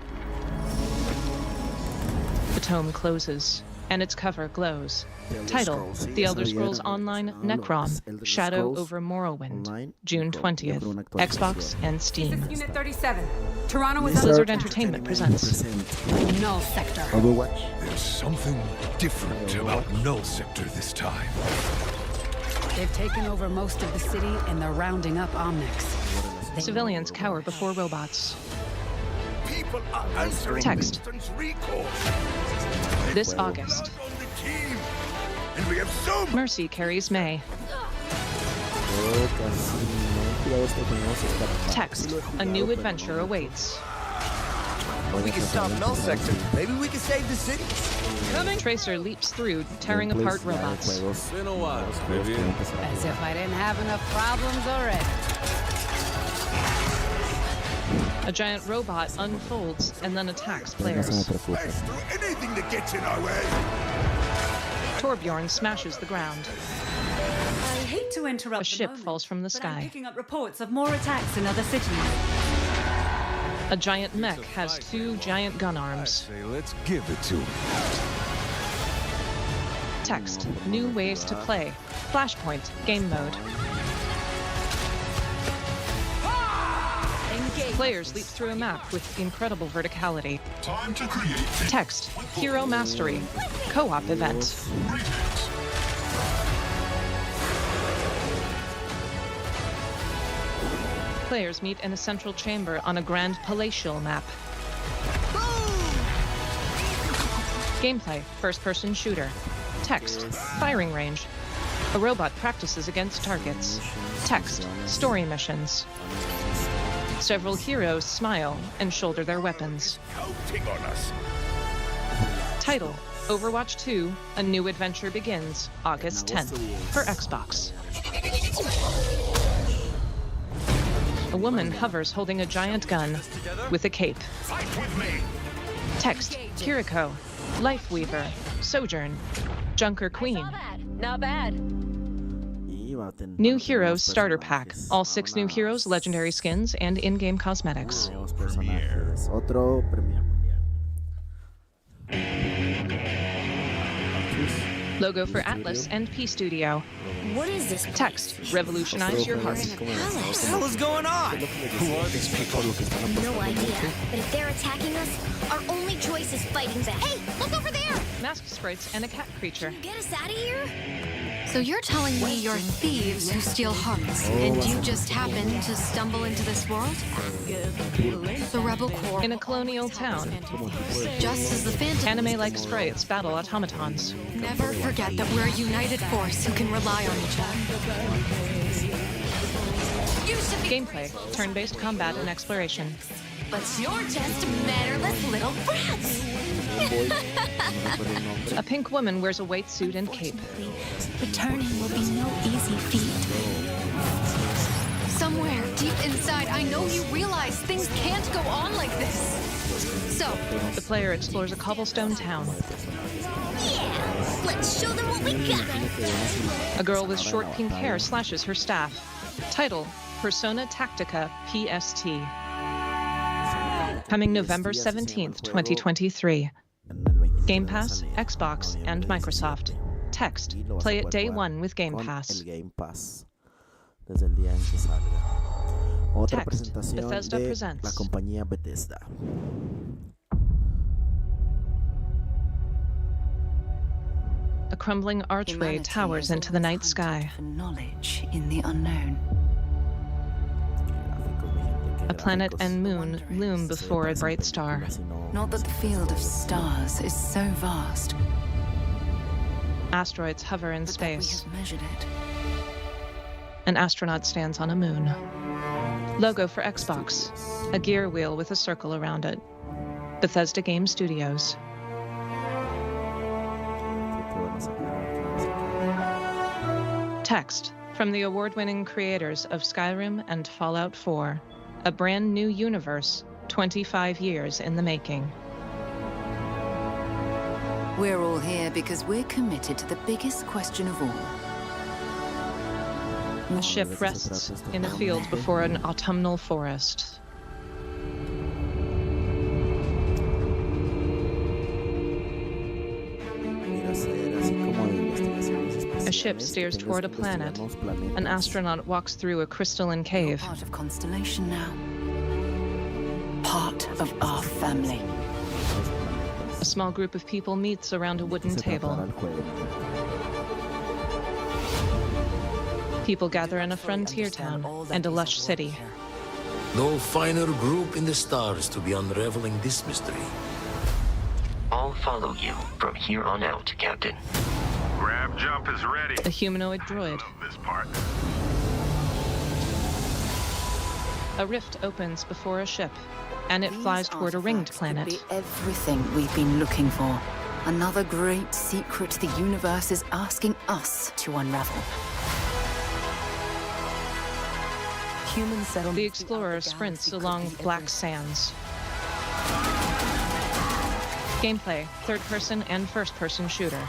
Speaker 2: The tome closes, and its cover glows. Title, The Elder Scrolls Online Necrom, Shadow over Morrowind, June 20th, Xbox and Steam.
Speaker 19: Unit 37. Toronto is
Speaker 2: Blizzard Entertainment presents.
Speaker 19: Null Sector.
Speaker 7: There's something different about Null Sector this time.
Speaker 19: They've taken over most of the city and they're rounding up Omnics.
Speaker 2: Civilians cower before robots.
Speaker 7: People are answering
Speaker 2: Text.
Speaker 7: Winston's recall.
Speaker 2: This August,
Speaker 7: On the team. And we have so much.
Speaker 2: Mercy carries May. Text, a new adventure awaits.
Speaker 20: We can stop Null Sector. Maybe we can save the city.
Speaker 2: Tracer leaps through, tearing apart robots.
Speaker 20: Been a while. As
Speaker 19: if I didn't have enough problems already.
Speaker 2: A giant robot unfolds and then attacks players.
Speaker 7: Smash through anything that gets in our way.
Speaker 2: Torbjorn smashes the ground.
Speaker 21: I hate to interrupt.
Speaker 2: A ship falls from the
Speaker 21: but I'm
Speaker 2: sky.
Speaker 21: picking up reports of more attacks in other cities.
Speaker 2: A giant mech has 2 giant gun arms.
Speaker 7: Say, let's give it to him.
Speaker 2: Text, new ways to play. Flashpoint, game mode. Players leap through a map with incredible verticality.
Speaker 14: Time to create.
Speaker 2: Text, hero mastery. Co-op event. Players meet in a central chamber on a grand palatial map. Gameplay, first-person shooter. Text, firing range. A robot practices against targets. Text, story missions. Several heroes smile and shoulder their weapons.
Speaker 7: Counting on us.
Speaker 2: Title, Overwatch 2, A New Adventure Begins, August 10th, for Xbox. A woman hovers holding a giant gun with a cape.
Speaker 7: Fight with me.
Speaker 2: Text, Kiriko, Lifeweaver, Sojourn, Junker Queen.
Speaker 3: Not bad.
Speaker 2: New Heroes Starter Pack. All 6 new heroes, legendary skins, and in-game cosmetics.
Speaker 1: Otro Premier
Speaker 2: Logo for Atlas and P Studio.
Speaker 13: What is this?
Speaker 2: Text, revolutionize your heart.
Speaker 20: What the hell is going on? Who are these people?
Speaker 13: No idea. But if they're attacking us, our only choice is fighting back. Hey, look over there!
Speaker 2: Masked sprites and a cat creature.
Speaker 13: Get us out of here?
Speaker 4: So you're telling me you're thieves who steal hearts, and you just happen to stumble into this world? The Rebel Corps.
Speaker 2: In a colonial town,
Speaker 4: Just as the Phantom.
Speaker 2: anime-like sprites battle automatons.
Speaker 4: Never forget that we're a united force who can rely on each other.
Speaker 2: Gameplay, turn-based combat and exploration.
Speaker 4: But you're just mannerless little brats!
Speaker 2: A pink woman wears a white suit and cape.
Speaker 4: Returning will be no easy feat. Somewhere deep inside, I know you realize things can't go on like this. So,
Speaker 2: The player explores a cobblestone town.
Speaker 4: yeah, let's show them what we got.
Speaker 2: A girl with short pink hair slashes her staff. Title, Persona Tactica PST. Coming November 17th, 2023. Game Pass, Xbox, and Microsoft. Text, play it day one with Game Pass.
Speaker 1: Desde el día en que salga. Otra
Speaker 2: Text,
Speaker 1: presentación
Speaker 2: Bethesda
Speaker 1: de
Speaker 2: presents.
Speaker 1: la compañía Bethesda.
Speaker 2: A crumbling archway towers into the night sky.
Speaker 19: Knowledge in the unknown.
Speaker 2: A planet and moon loom before a bright star.
Speaker 19: Not that the field of stars is so vast.
Speaker 2: Asteroids hover in space.
Speaker 19: We have measured it.
Speaker 2: An astronaut stands on a moon. Logo for Xbox. A gear wheel with a circle around it. Bethesda Game Studios. Text from the award-winning creators of Skyrim and Fallout 4. A brand new universe, 25 years in the making.
Speaker 19: We're all here because we're committed to the biggest question of all.
Speaker 2: A ship rests in a field before an autumnal forest. A ship steers toward a planet. An astronaut walks through a crystalline cave.
Speaker 19: Part of Constellation now. Part of our family.
Speaker 2: A small group of people meets around a wooden table. People gather in a frontier town and a lush city.
Speaker 22: No finer group in the stars to be unraveling this mystery.
Speaker 23: I'll follow you from here on out, Captain.
Speaker 24: Grab jump is ready.
Speaker 2: A humanoid droid.
Speaker 24: This part.
Speaker 2: A rift opens before a ship, and it flies toward a ringed planet.
Speaker 19: Could be everything we've been looking for. Another great secret the universe is asking us to unravel. Human settlement.
Speaker 2: The explorer sprints along black sands. Gameplay, third-person and first-person shooter.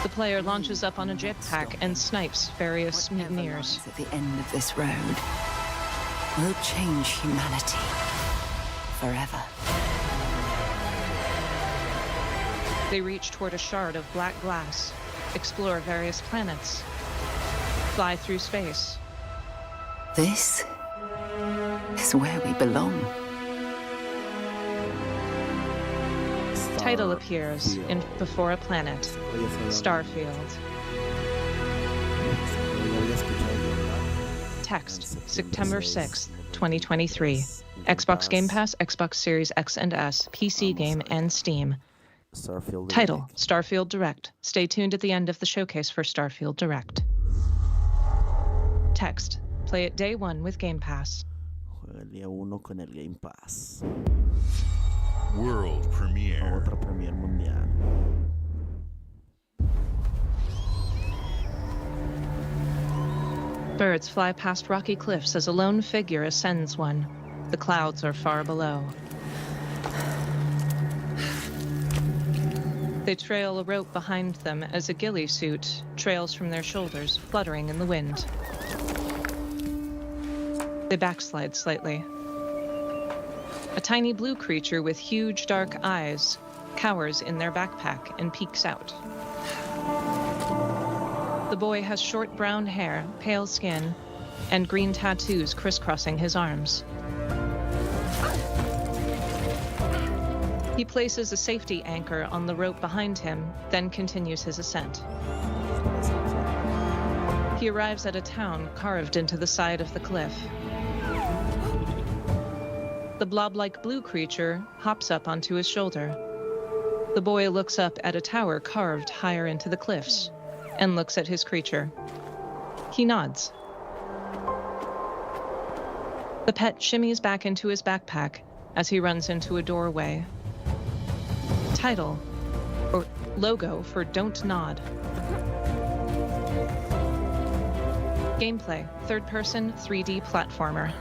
Speaker 2: The player launches up on a jetpack and snipes various mutineers.
Speaker 19: At the end of this road, will change humanity forever.
Speaker 2: They reach toward a shard of black glass, explore various planets, fly through space.
Speaker 19: This is where we belong.
Speaker 2: Title appears in before a planet, Starfield. Text, September 6th, 2023. Xbox Game Pass, Xbox Series X and S, PC game, and Steam. Title, Starfield Direct. Stay tuned at the end of the showcase for Starfield Direct. Text, play it day one with Game Pass.
Speaker 1: Juega el día 1 con el Game Pass.
Speaker 11: World premiere.
Speaker 1: Otra premier mundial.
Speaker 2: Birds fly past rocky cliffs as a lone figure ascends one. The clouds are far below. They trail a rope behind them as a ghillie suit trails from their shoulders, fluttering in the wind. They backslide slightly. A tiny blue creature with huge dark eyes cowers in their backpack and peeks out. The boy has short brown hair, pale skin, and green tattoos crisscrossing his arms. He places a safety anchor on the rope behind him, then continues his ascent. He arrives at a town carved into the side of the cliff. The blob-like blue creature hops up onto his shoulder. The boy looks up at a tower carved higher into the cliffs and looks at his creature. He nods. The pet shimmies back into his backpack as he runs into a doorway. Title, or logo for Don't Nod. Gameplay, third-person 3D platformer.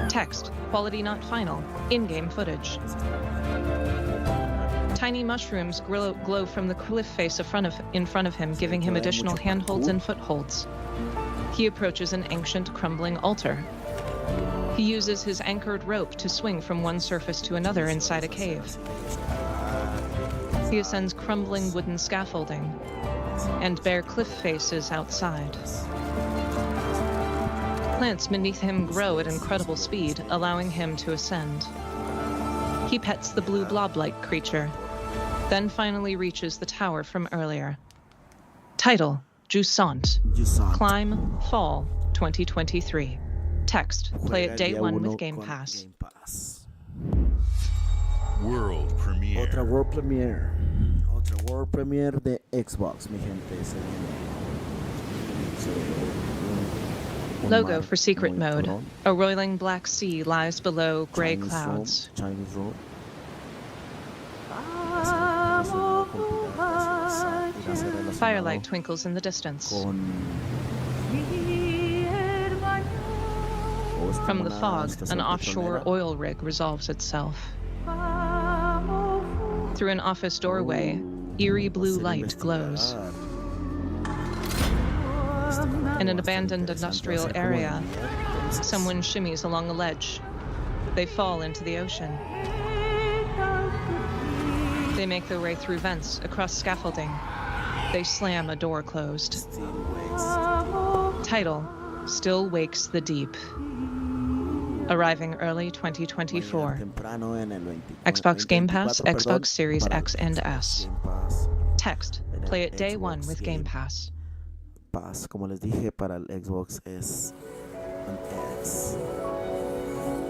Speaker 2: Text, quality not final, in-game footage. Tiny mushrooms glow from the cliff face in front of him, giving him additional handholds and footholds. He approaches an ancient, crumbling altar. He uses his anchored rope to swing from one surface to another inside a cave. He ascends crumbling wooden scaffolding and bare cliff faces outside. Plants beneath him grow at incredible speed, allowing him to ascend. He pets the blue blob-like creature, then finally reaches the tower from earlier. Title, Jusant. Climb, Fall, 2023. Text, play it day one with Game Pass.
Speaker 11: World premiere.
Speaker 1: Otra world premiere. Otra world premiere de Xbox, mi gente.
Speaker 2: Logo for secret mode. A roiling black sea lies below gray clouds.
Speaker 1: Chinese road.
Speaker 2: Firelight twinkles in the distance. From the fog, an offshore oil rig resolves itself. Through an office doorway, eerie blue light glows. In an abandoned industrial area, someone shimmies along a ledge. They fall into the ocean. They make their way through vents, across scaffolding. They slam a door closed. Title, Still Wakes the Deep. Arriving early 2024. Xbox Game Pass, Xbox Series X and S. Text, play it day one with Game Pass.
Speaker 1: Como les dije, para el Xbox es an X.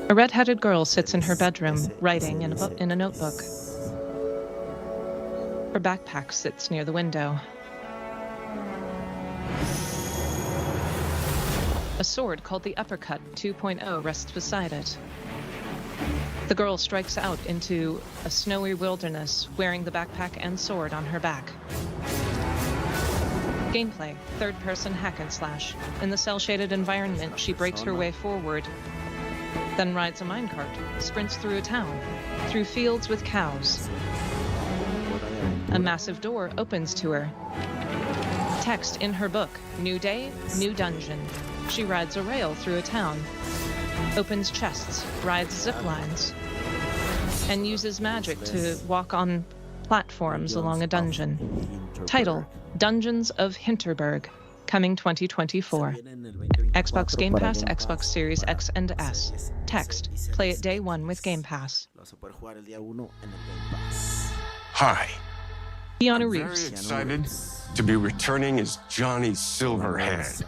Speaker 2: A red-headed girl sits in her bedroom, writing in a notebook. Her backpack sits near the window. A sword called the Uppercut 2.0 rests beside it. The girl strikes out into a snowy wilderness, wearing the backpack and sword on her back. Gameplay, third-person hack and slash. In the cel-shaded environment, she breaks her way forward, then rides a minecart, sprints through a town, through fields with cows. A massive door opens to her. Text in her book, New Day, New Dungeon. She rides a rail through a town, opens chests, rides zip lines, and uses magic to walk on platforms along a dungeon. Title, Dungeons of Hinterberg, coming 2024. Xbox Game Pass, Xbox Series X and S. Text, play it day one with Game Pass.
Speaker 14: Hi.
Speaker 2: Keanu
Speaker 14: I'm
Speaker 2: Reeves.
Speaker 14: very excited to be returning as Johnny Silverhand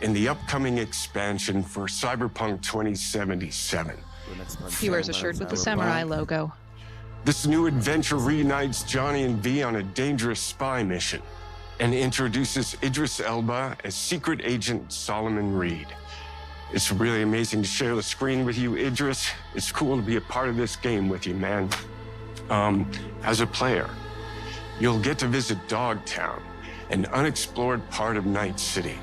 Speaker 14: in the upcoming expansion for Cyberpunk 2077.
Speaker 2: He wears a shirt with the samurai logo.
Speaker 14: This new adventure reunites Johnny and V on a dangerous spy mission and introduces Idris Elba as secret agent Solomon Reed. It's really amazing to share the screen with you, Idris. It's cool to be a part of this game with you, man. As a player, you'll get to visit Dogtown, an unexplored part of Night City,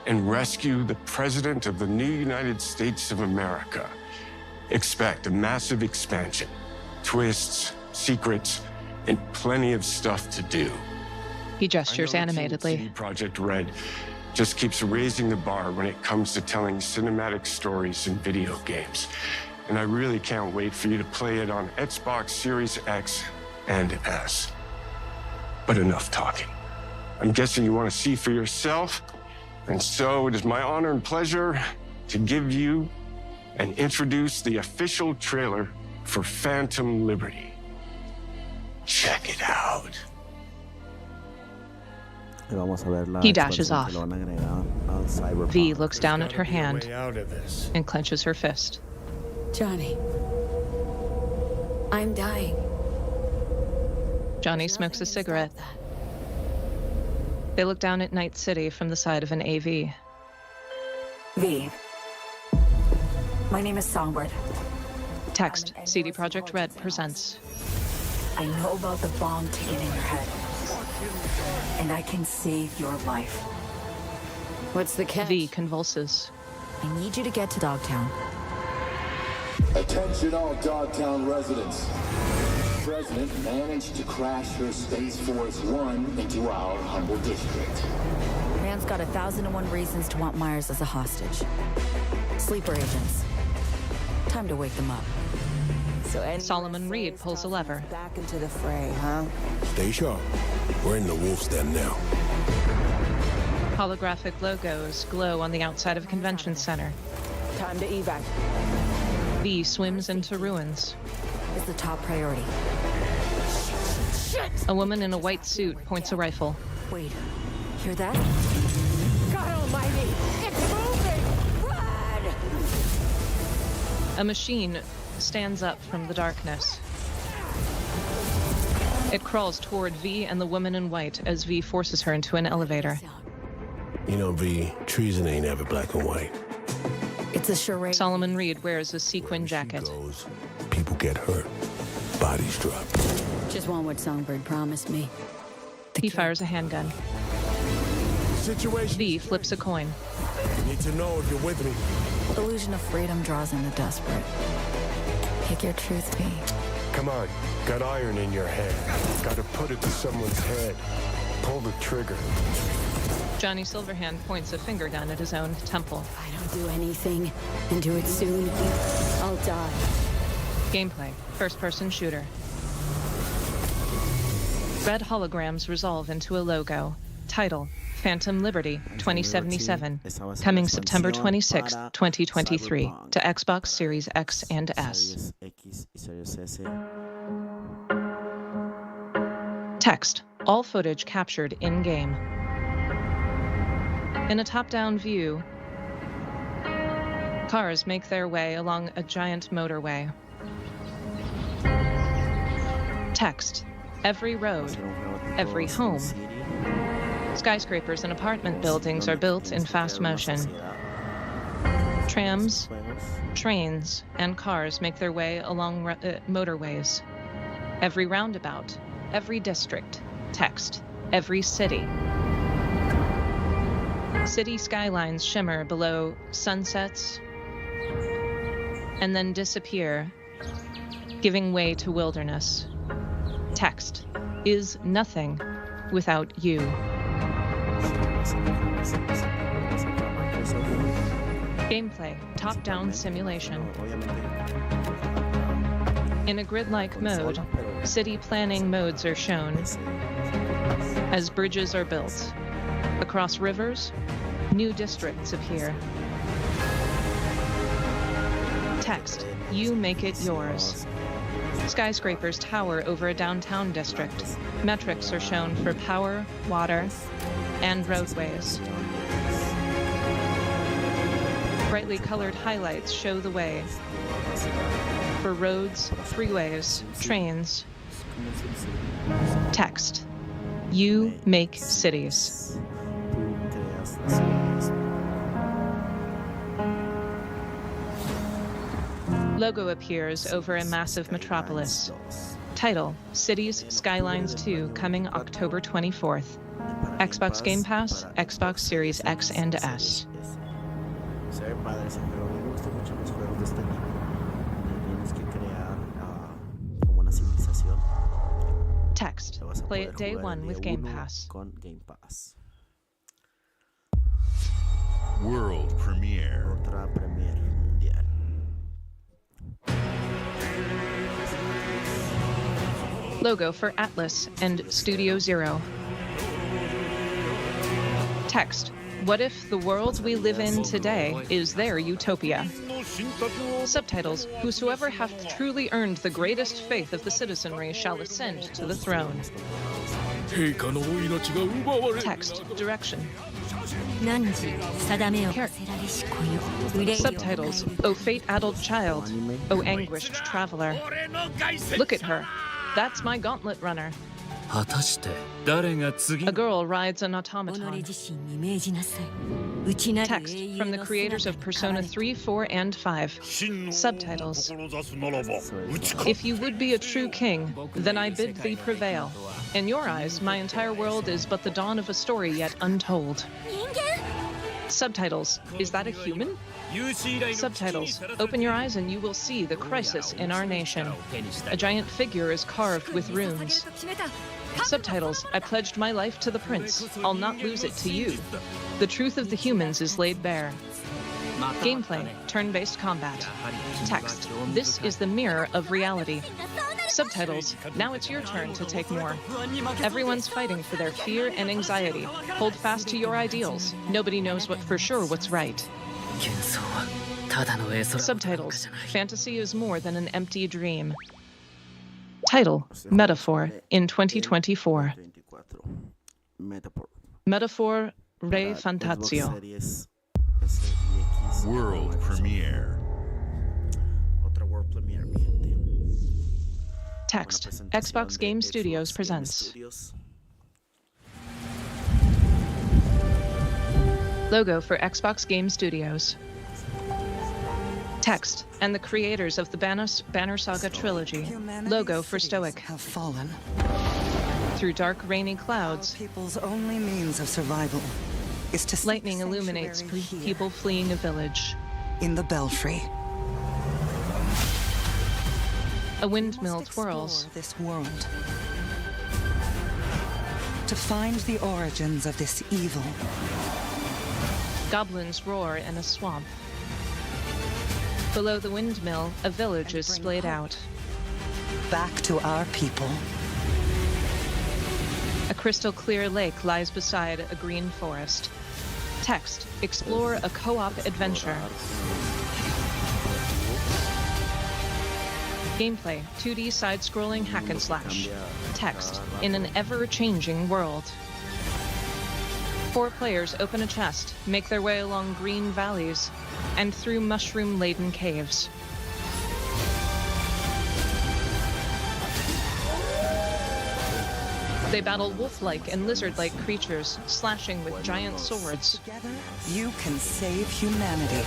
Speaker 14: and rescue the President of the new United States of America. Expect a massive expansion, twists, secrets, and plenty of stuff to do.
Speaker 2: He gestures animatedly.
Speaker 14: CD Projekt Red just keeps raising the bar when it comes to telling cinematic stories in video games. And I really can't wait for you to play it on Xbox Series X and S. But enough talking. I'm guessing you want to see for yourself. And so it is my honor and pleasure to give you and introduce the official trailer for Phantom Liberty. Check it out.
Speaker 2: He dashes off. V looks down at her hand and clenches her fist.
Speaker 3: Johnny, I'm dying.
Speaker 2: Johnny smokes a cigarette. They look down at Night City from the side of an AV.
Speaker 3: V, my name is Songbird.
Speaker 2: Text, CD Projekt Red presents.
Speaker 3: I know about the bomb ticking in your head, and I can save your life. What's the catch?
Speaker 2: V convulses.
Speaker 3: I need you to get to Dogtown.
Speaker 5: Attention all Dogtown residents. The President managed to crash her Space Force One into our humble district.
Speaker 3: Man's got 1,001 reasons to want Myers as a hostage. Sleeper agents. Time to wake them up. So
Speaker 2: Solomon Reed pulls a lever.
Speaker 3: Back into the fray, huh?
Speaker 6: Stay sharp. We're in the wolf's den now.
Speaker 2: Holographic logos glow on the outside of a convention center.
Speaker 3: Time to evac.
Speaker 2: V swims into ruins.
Speaker 3: It's the top priority. Shit!
Speaker 2: A woman in a white suit points a rifle.
Speaker 3: Wait, hear that? God almighty! It's moving! Run!
Speaker 2: A machine stands up from the darkness. It crawls toward V and the woman in white as V forces her into an elevator.
Speaker 6: You know, V, treason ain't ever black and white.
Speaker 3: It's a charade.
Speaker 2: Solomon Reed wears a sequin jacket.
Speaker 6: People get hurt. Bodies drop.
Speaker 3: Just want what Songbird promised me.
Speaker 2: He fires a handgun.
Speaker 6: Situation.
Speaker 2: V flips a coin.
Speaker 6: You need to know if you're with me.
Speaker 3: Illusion of freedom draws in the desperate. Pick your truth, V.
Speaker 14: Come on. Got iron in your hand. Gotta put it to someone's head. Pull the trigger.
Speaker 2: Johnny Silverhand points a finger gun at his own temple.
Speaker 3: I don't do anything, and do it soon, I'll die.
Speaker 2: Gameplay, first-person shooter. Red holograms resolve into a logo. Title, Phantom Liberty 2077. Coming September 26, 2023 to Xbox Series X and S. Text, all footage captured in-game. In a top-down view, cars make their way along a giant motorway. Text, every road, every home. Skyscrapers and apartment buildings are built in fast motion. Trams, trains, and cars make their way along motorways. Every roundabout, every district. Text, every city. City skylines shimmer below sunsets and then disappear, giving way to wilderness. Text is nothing without you. Gameplay, top-down simulation. In a grid-like mode, city planning modes are shown as bridges are built. Across rivers, new districts appear. Text, you make it yours. Skyscrapers tower over a downtown district. Metrics are shown for power, water, and roadways. Brightly colored highlights show the way for roads, freeways, trains. Text, you make cities. Logo appears over a massive metropolis. Title, Cities Skylines 2, coming October 24th. Xbox Game Pass, Xbox Series X and S. Text, play it day one with Game Pass.
Speaker 11: World premiere.
Speaker 2: Logo for Atlas and Studio Zero. Text, What if the world we live in today is their utopia? Subtitles, whosoever hath truly earned the greatest faith of the citizenry shall ascend to the throne. Text, direction. Subtitles, O fate-addled child, O anguished traveler. Look at her. That's my gauntlet runner. A girl rides an automaton. Text from the creators of Persona 3, 4, and 5. Subtitles. If you would be a true king, then I bid thee prevail. In your eyes, my entire world is but the dawn of a story yet untold. Subtitles. Is that a human? Subtitles. Open your eyes and you will see the crisis in our nation. A giant figure is carved with runes. Subtitles. I pledged my life to the prince. I'll not lose it to you. The truth of the humans is laid bare. Gameplay. Turn-based combat. Text. This is the mirror of reality. Subtitles. Now it's your turn to take more. Everyone's fighting for their fear and anxiety. Hold fast to your ideals. Nobody knows for sure what's right. Subtitles. Fantasy is more than an empty dream. Title, Metaphor, in 2024. Metaphor Re Fantazio.
Speaker 11: World premiere.
Speaker 2: Text, Xbox Game Studios presents. Logo for Xbox Game Studios. Text, and the creators of the Banner Saga trilogy. Logo for Stoic.
Speaker 8: Have fallen.
Speaker 2: Through dark, rainy clouds,
Speaker 8: People's only means of survival is to
Speaker 2: lightning illuminates people fleeing a village.
Speaker 8: In the belfry.
Speaker 2: A windmill twirls.
Speaker 8: This world. To find the origins of this evil.
Speaker 2: Goblins roar in a swamp. Below the windmill, a village is splayed out.
Speaker 8: Back to our people.
Speaker 2: A crystal clear lake lies beside a green forest. Text, explore a co-op adventure. Gameplay, 2D side-scrolling hack and slash. Text, in an ever-changing world. 4 players open a chest, make their way along green valleys, and through mushroom-laden caves. They battle wolf-like and lizard-like creatures, slashing with giant swords.
Speaker 8: Together, you can save humanity.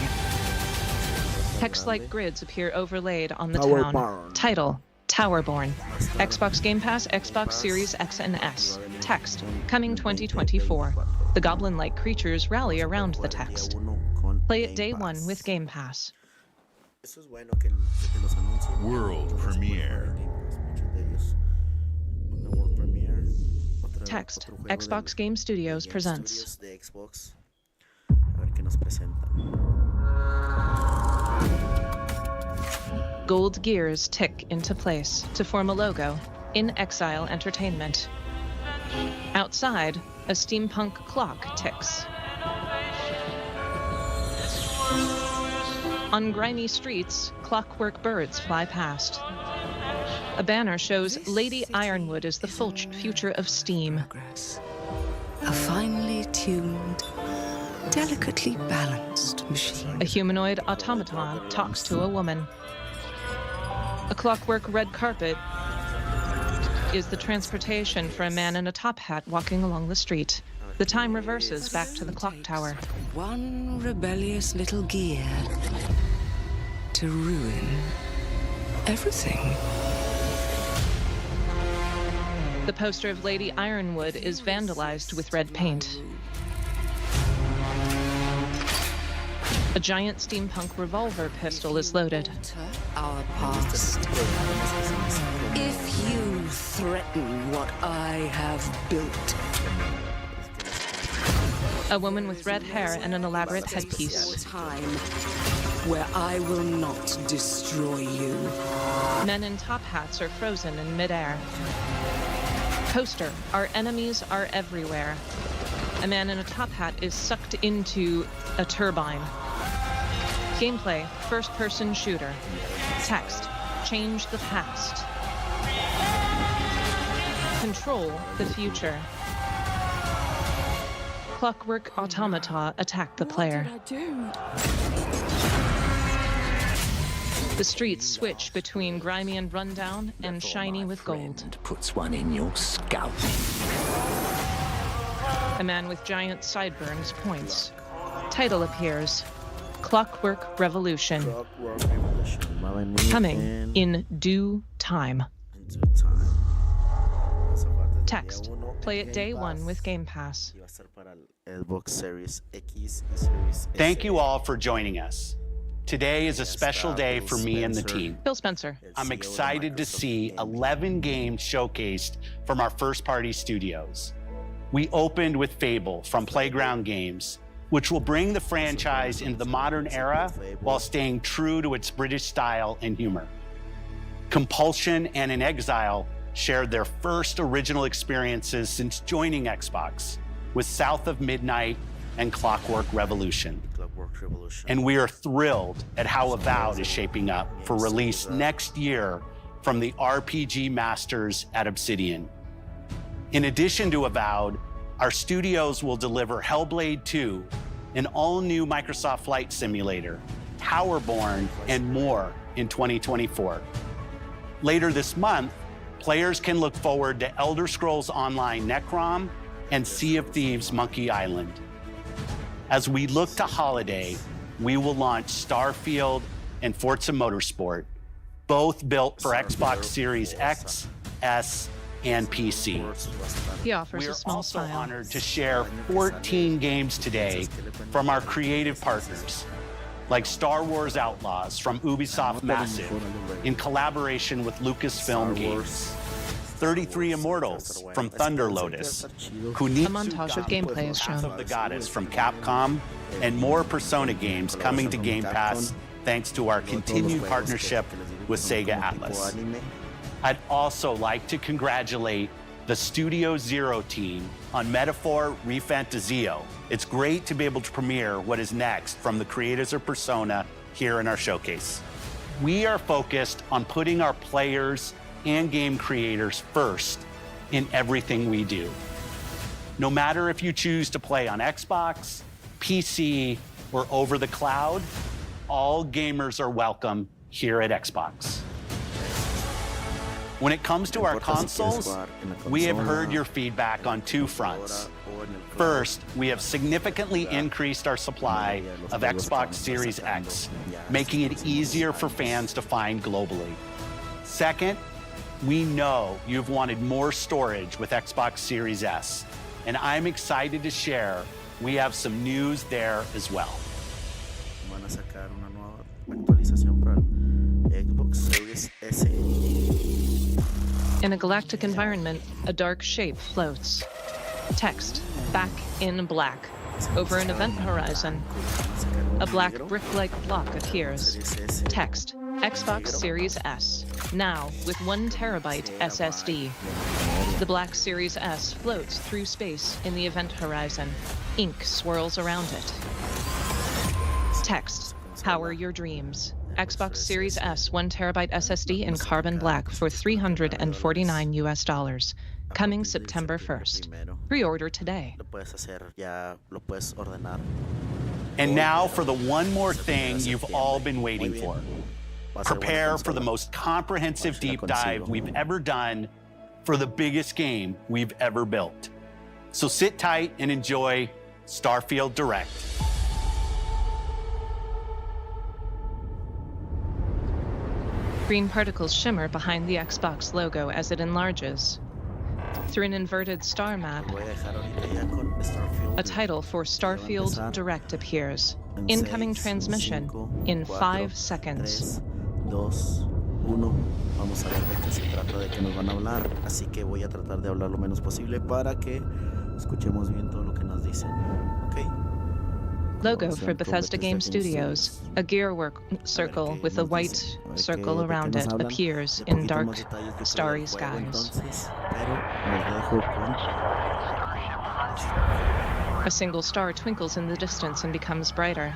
Speaker 2: Hex-like grids appear overlaid on the
Speaker 1: Tower
Speaker 2: town.
Speaker 1: Barn.
Speaker 2: Title, Towerborn. Xbox Game Pass, Xbox Series X and S. Text, coming 2024. The goblin-like creatures rally around the text. Play it day 1 with Game Pass.
Speaker 11: World premiere.
Speaker 2: Text, Xbox Game Studios presents. Gold gears tick into place to form a logo, In Exile Entertainment. Outside, a steampunk clock ticks. On grimy streets, clockwork birds fly past. A banner shows Lady Ironwood is the future of Steam.
Speaker 8: A finely tuned, delicately balanced machine.
Speaker 2: A humanoid automaton talks to a woman. A clockwork red carpet is the transportation for a man in a top hat walking along the street. The time reverses back to the clock tower.
Speaker 8: One rebellious little gear to ruin everything.
Speaker 2: The poster of Lady Ironwood is vandalized with red paint. A giant steampunk revolver pistol is loaded.
Speaker 8: Our past. If you threaten what I have built.
Speaker 2: A woman with red hair and an elaborate headpiece.
Speaker 8: Time where I will not destroy you.
Speaker 2: Men in top hats are frozen in midair. Poster, our enemies are everywhere. A man in a top hat is sucked into a turbine. Gameplay, first-person shooter. Text, change the past. Control the future. Clockwork automata attack the player. The streets switch between grimy and rundown and shiny with gold.
Speaker 22: Puts one in your scalp.
Speaker 2: A man with giant sideburns points. Title appears. Clockwork Revolution. Coming in due time. Text. Play it day one with Game Pass.
Speaker 9: Thank you all for joining us. Today is a special day for me and the team.
Speaker 2: Phil Spencer.
Speaker 9: I'm excited to see 11 games showcased from our first-party studios. We opened with Fable from Playground Games, which will bring the franchise into the modern era while staying true to its British style and humor. Compulsion and In Exile shared their first original experiences since joining Xbox with South of Midnight and Clockwork Revolution. And we are thrilled at how Avowed is shaping up for release next year from the RPG masters at Obsidian. In addition to Avowed, our studios will deliver Hellblade 2, an all-new Microsoft Flight Simulator, Towerborn, and more in 2024. Later this month, players can look forward to Elder Scrolls Online Necrom and Sea of Thieves Monkey Island. As we look to holiday, we will launch Starfield and Forza Motorsport, both built for Xbox Series X, S, and PC.
Speaker 2: He offers
Speaker 9: We
Speaker 2: a
Speaker 9: are
Speaker 2: small
Speaker 9: also
Speaker 2: smile.
Speaker 9: honored to share 14 games today from our creative partners, like Star Wars Outlaws from Ubisoft Massive in collaboration with Lucasfilm Games, 33 Immortals from Thunder Lotus,
Speaker 2: A
Speaker 9: Kunitsu
Speaker 2: montage of gameplay is
Speaker 9: Wrath
Speaker 2: shown.
Speaker 9: of the Goddess from Capcom, and more Persona games coming to Game Pass thanks to our continued partnership with Sega Atlas. I'd also like to congratulate the Studio Zero team on Metaphor Refantazio. It's great to be able to premiere what is next from the creators of Persona here in our showcase. We are focused on putting our players and game creators first in everything we do. No matter if you choose to play on Xbox, PC, or over the cloud, all gamers are welcome here at Xbox. When it comes to our consoles, we have heard your feedback on two fronts. First, we have significantly increased our supply of Xbox Series X, making it easier for fans to find globally. Second, we know you've wanted more storage with Xbox Series S, and I'm excited to share we have some news there as well.
Speaker 1: Van a sacar una nueva actualización para el Xbox Series S.
Speaker 2: In a galactic environment, a dark shape floats. Text, back in black. Over an event horizon, a black brick-like block appears. Text, Xbox Series S, now with 1 terabyte SSD. The Black Series S floats through space in the event horizon. Ink swirls around it. Text, power your dreams. Xbox Series S 1 terabyte SSD in carbon black for $349 US. Coming September 1st. Pre-order today.
Speaker 9: And now for the one more thing you've all been waiting for. Prepare for the most comprehensive deep dive we've ever done for the biggest game we've ever built. So sit tight and enjoy Starfield Direct.
Speaker 2: Green particles shimmer behind the Xbox logo as it enlarges. Through an inverted star map, a title for Starfield Direct appears. Incoming transmission in 5 seconds.
Speaker 1: 3, 2, 1. Vamos a ver de qué se trata, de qué nos van a hablar. Así que voy a tratar de hablar lo menos posible para que escuchemos bien todo lo que nos dicen. Okay.
Speaker 2: Logo for Bethesda Game Studios. A gearwork circle with a white circle around it appears in dark, starry skies. A single star twinkles in the distance and becomes brighter.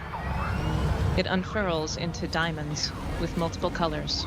Speaker 2: It unfurls into diamonds with multiple colors.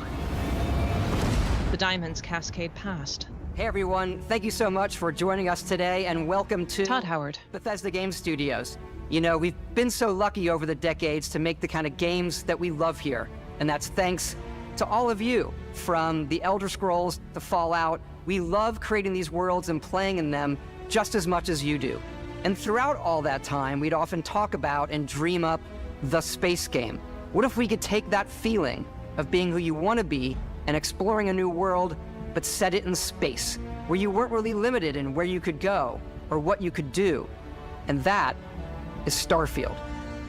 Speaker 2: The diamonds cascade past.
Speaker 10: Hey everyone, thank you so much for joining us today and welcome to
Speaker 2: Todd Howard,
Speaker 10: Bethesda Game Studios. You know, we've been so lucky over the decades to make the kind of games that we love here. And that's thanks to all of you, from the Elder Scrolls to Fallout. We love creating these worlds and playing in them just as much as you do. And throughout all that time, we'd often talk about and dream up the space game. What if we could take that feeling of being who you want to be and exploring a new world, but set it in space, where you weren't really limited in where you could go or what you could do? And that is Starfield.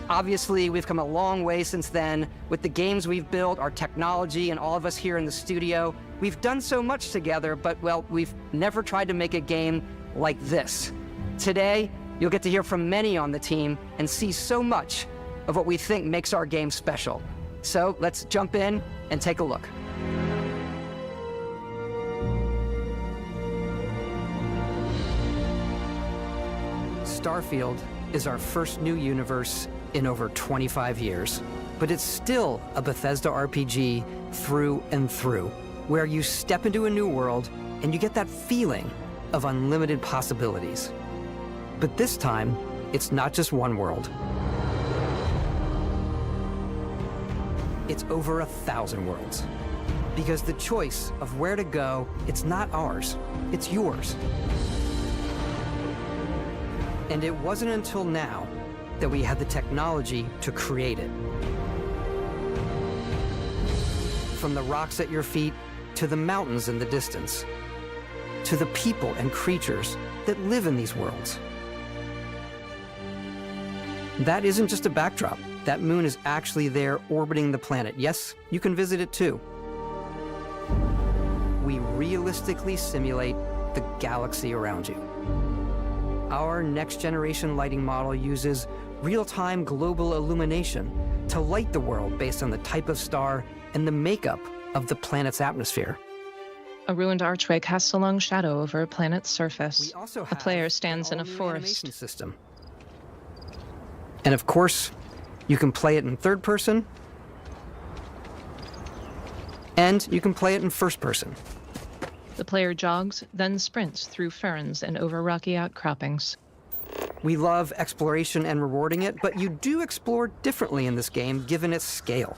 Speaker 10: Obviously, we've come a long way since then with the games we've built, our technology, and all of us here in the studio. We've done so much together, but, well, we've never tried to make a game like this. Today, you'll get to hear from many on the team and see so much of what we think makes our game special. So let's jump in and take a look. Starfield is our first new universe in over 25 years, but it's still a Bethesda RPG through and through, where you step into a new world and you get that feeling of unlimited possibilities. But this time, it's not just one world. It's over 1,000 worlds. Because the choice of where to go, it's not ours, it's yours. And it wasn't until now that we had the technology to create it. From the rocks at your feet, to the mountains in the distance, to the people and creatures that live in these worlds. That isn't just a backdrop. That moon is actually there orbiting the planet. Yes, you can visit it too. We realistically simulate the galaxy around you. Our next-generation lighting model uses real-time global illumination to light the world based on the type of star and the makeup of the planet's atmosphere.
Speaker 2: A ruined archway casts a long shadow over a planet's surface. A player stands in a forest.
Speaker 10: System. And of course, you can play it in third person, and you can play it in first person.
Speaker 2: The player jogs, then sprints through ferns and over rocky outcroppings.
Speaker 10: We love exploration and rewarding it, but you do explore differently in this game given its scale.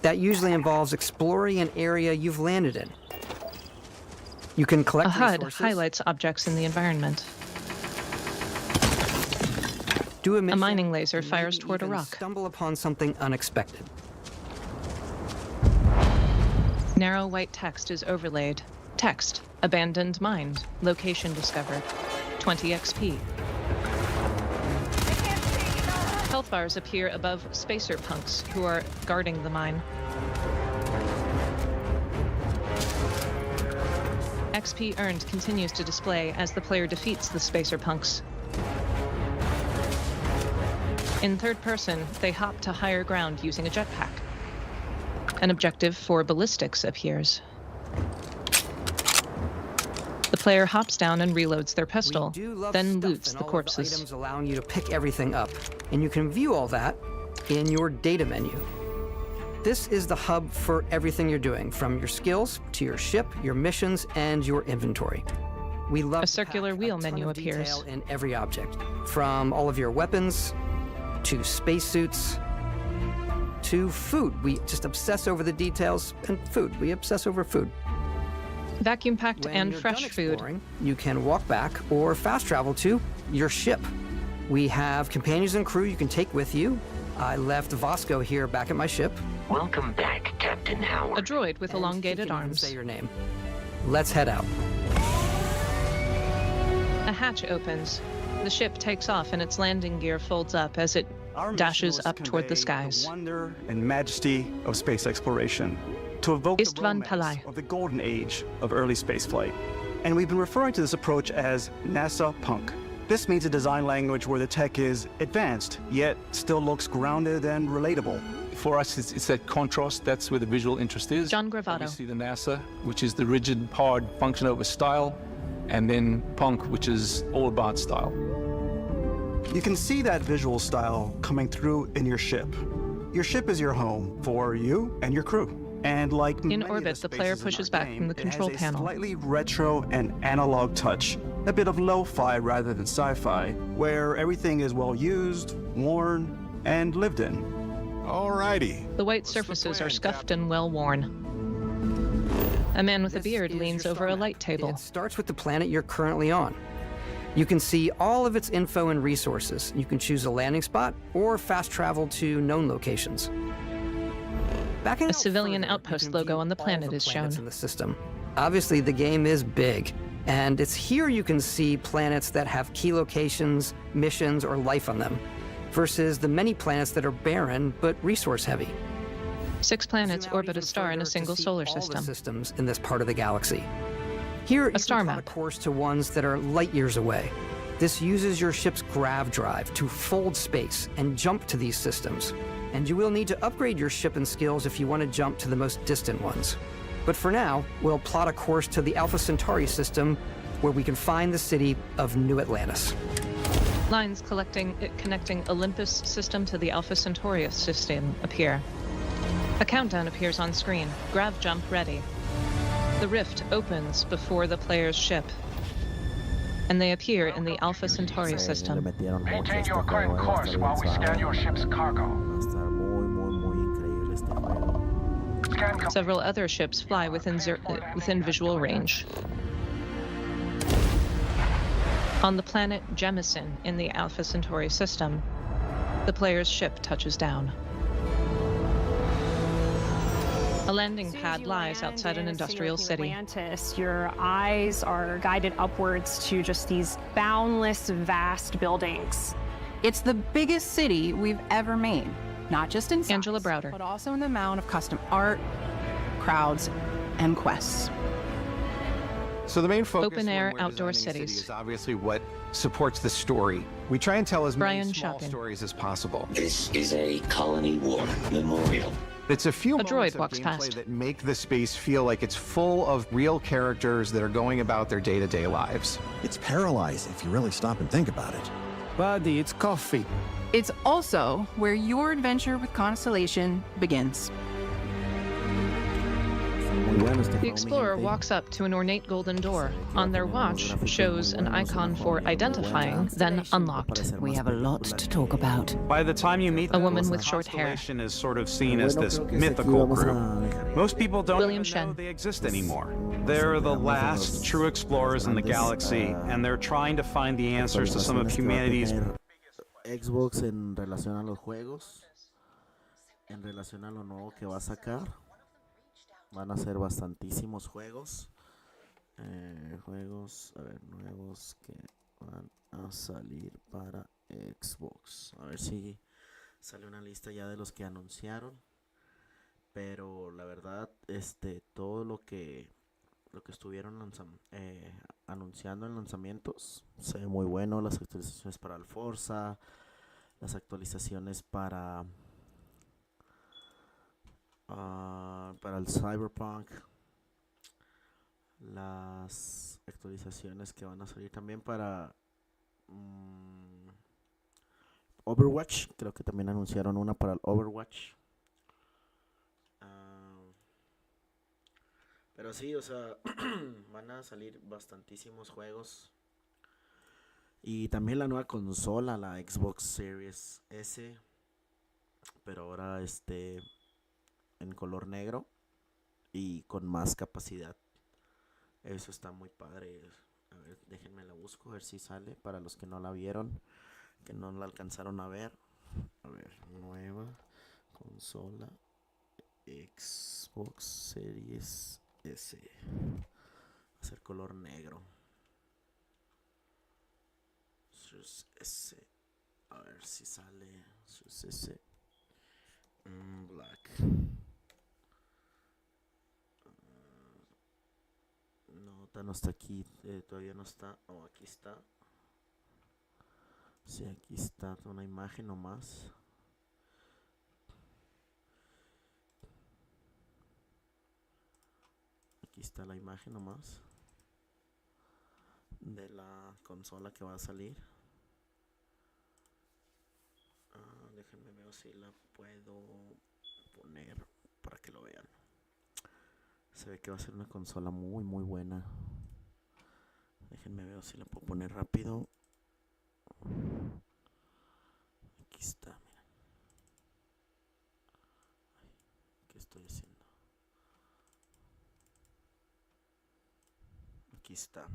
Speaker 10: That usually involves exploring an area you've landed in. You can collect
Speaker 2: resources.
Speaker 10: A HUD
Speaker 2: highlights objects in the environment.
Speaker 10: Do
Speaker 2: a mining laser fires toward a rock.
Speaker 10: Stumble upon something unexpected.
Speaker 2: Narrow white text is overlaid. Text: abandoned mine. Location discovered. 20 XP. Health bars appear above spacer punks who are guarding the mine. XP earned continues to display as the player defeats the spacer punks. In third person, they hop to higher ground using a jetpack. An objective for ballistics appears. The player hops down and reloads their pistol, then loots the corpses.
Speaker 10: Items allowing you to pick everything up, and you can view all that in your data menu. This is the hub for everything you're doing, from your skills to your ship, your missions, and your inventory. We love
Speaker 2: a circular wheel menu appears
Speaker 10: in every object, from all of your weapons to spacesuits to food. We just obsess over the details, and food. We obsess over food.
Speaker 2: Vacuum-packed and fresh food.
Speaker 10: You can walk back or fast travel to your ship. We have companions and crew you can take with you. I left Vasco here back at my ship.
Speaker 23: Welcome back, Captain Howard.
Speaker 2: A droid with elongated arms.
Speaker 10: Say your name. Let's head out.
Speaker 2: A hatch opens. The ship takes off and its landing gear folds up as it dashes up toward the skies.
Speaker 12: The wonder and majesty of space exploration, to evoke the romance of the golden age of early spaceflight. And we've been referring to this approach as NASA Punk. This means a design language where the tech is advanced, yet still looks grounded and relatable.
Speaker 15: For us, it's that contrast. That's where the visual interest is.
Speaker 2: John Gravato.
Speaker 15: We see the NASA, which is the rigid, hard, function over style, and then Punk, which is all about style.
Speaker 12: You can see that visual style coming through in your ship. Your ship is your home for you and your crew. And like
Speaker 2: in orbit, the player pushes back from the control panel.
Speaker 12: Slightly retro and analog touch, a bit of lo-fi rather than sci-fi, where everything is well used, worn, and lived in.
Speaker 11: Alrighty.
Speaker 2: The white surfaces are scuffed and well worn. A man with a beard leans over a light table.
Speaker 10: It starts with the planet you're currently on. You can see all of its info and resources. You can choose a landing spot or fast travel to known locations.
Speaker 2: A civilian outpost logo on the planet is shown.
Speaker 10: In the system. Obviously, the game is big, and it's here you can see planets that have key locations, missions, or life on them, versus the many planets that are barren but resource-heavy.
Speaker 2: 6 planets orbit a star in a single solar system.
Speaker 10: All the systems in this part of the galaxy. Here,
Speaker 2: a star map.
Speaker 10: A course to ones that are light years away. This uses your ship's grav drive to fold space and jump to these systems. And you will need to upgrade your ship and skills if you want to jump to the most distant ones. But for now, we'll plot a course to the Alpha Centauri system, where we can find the city of New Atlantis.
Speaker 2: Lines connecting Olympus system to the Alpha Centauri system appear. A countdown appears on screen. Grav jump ready. The rift opens before the player's ship, and they appear in the Alpha Centauri system.
Speaker 24: Maintain your current course while we scan your ship's cargo.
Speaker 2: Several other ships fly within visual range. On the planet Jemison in the Alpha Centauri system, the player's ship touches down. A landing pad lies outside an industrial city.
Speaker 16: Atlantis, your eyes are guided upwards to just these boundless, vast buildings.
Speaker 17: It's the biggest city we've ever made, not just in size,
Speaker 2: Angela Browder,
Speaker 17: but also in the amount of custom art, crowds, and quests.
Speaker 18: So the main focus
Speaker 2: open-air outdoor cities
Speaker 18: is obviously what supports the story. We try and tell as many small
Speaker 2: Shopin.
Speaker 18: stories as possible.
Speaker 23: This is a colony war memorial.
Speaker 18: It's a few
Speaker 2: droid
Speaker 18: moments
Speaker 2: walks
Speaker 18: of gameplay
Speaker 2: past.
Speaker 18: that make the space feel like it's full of real characters that are going about their day-to-day lives.
Speaker 21: It's paralyzing if you really stop and think about it.
Speaker 12: Buddy, it's coffee.
Speaker 17: It's also where your adventure with Constellation begins.
Speaker 2: The explorer walks up to an ornate golden door. On their watch shows an icon for identifying, then unlocked.
Speaker 19: We have a lot to talk about.
Speaker 12: By the time you meet
Speaker 2: a woman with short hair.
Speaker 12: Constellation is sort of seen as this mythical group. Most people don't
Speaker 2: William
Speaker 12: even know
Speaker 2: Shen.
Speaker 12: they exist anymore. They're the last true explorers in the galaxy, and they're trying to find the answers to some of humanity's
Speaker 1: Xbox en relación a los juegos, en relación a lo nuevo que va a sacar. Van a ser bastantísimos juegos. Juegos, a ver, nuevos que van a salir para Xbox. A ver si sale una lista ya de los que anunciaron. Pero la verdad, todo lo que estuvieron anunciando en lanzamientos se ve muy bueno. Las actualizaciones para el Forza, las actualizaciones para el Cyberpunk, las actualizaciones que van a salir también para Overwatch. Creo que también anunciaron una para el Overwatch. Pero sí, o sea, van a salir bastantísimos juegos. Y también la nueva consola, la Xbox Series S, pero ahora en color negro y con más capacidad. Eso está muy padre. A ver, déjenme la busco, a ver si sale para los que no la vieron, que no la alcanzaron a ver. A ver, nueva consola Xbox Series S. Va a ser color negro. Series S. A ver si sale. Series S. Black. No está aquí, todavía no está. Aquí está. Sí, aquí está una imagen nomás. Aquí está la imagen nomás de la consola que va a salir. Déjenme ver si la puedo poner para que lo vean. Se ve que va a ser una consola muy muy buena. Déjenme ver si la puedo poner rápido. Aquí está, miren. ¿Qué estoy haciendo? Aquí está.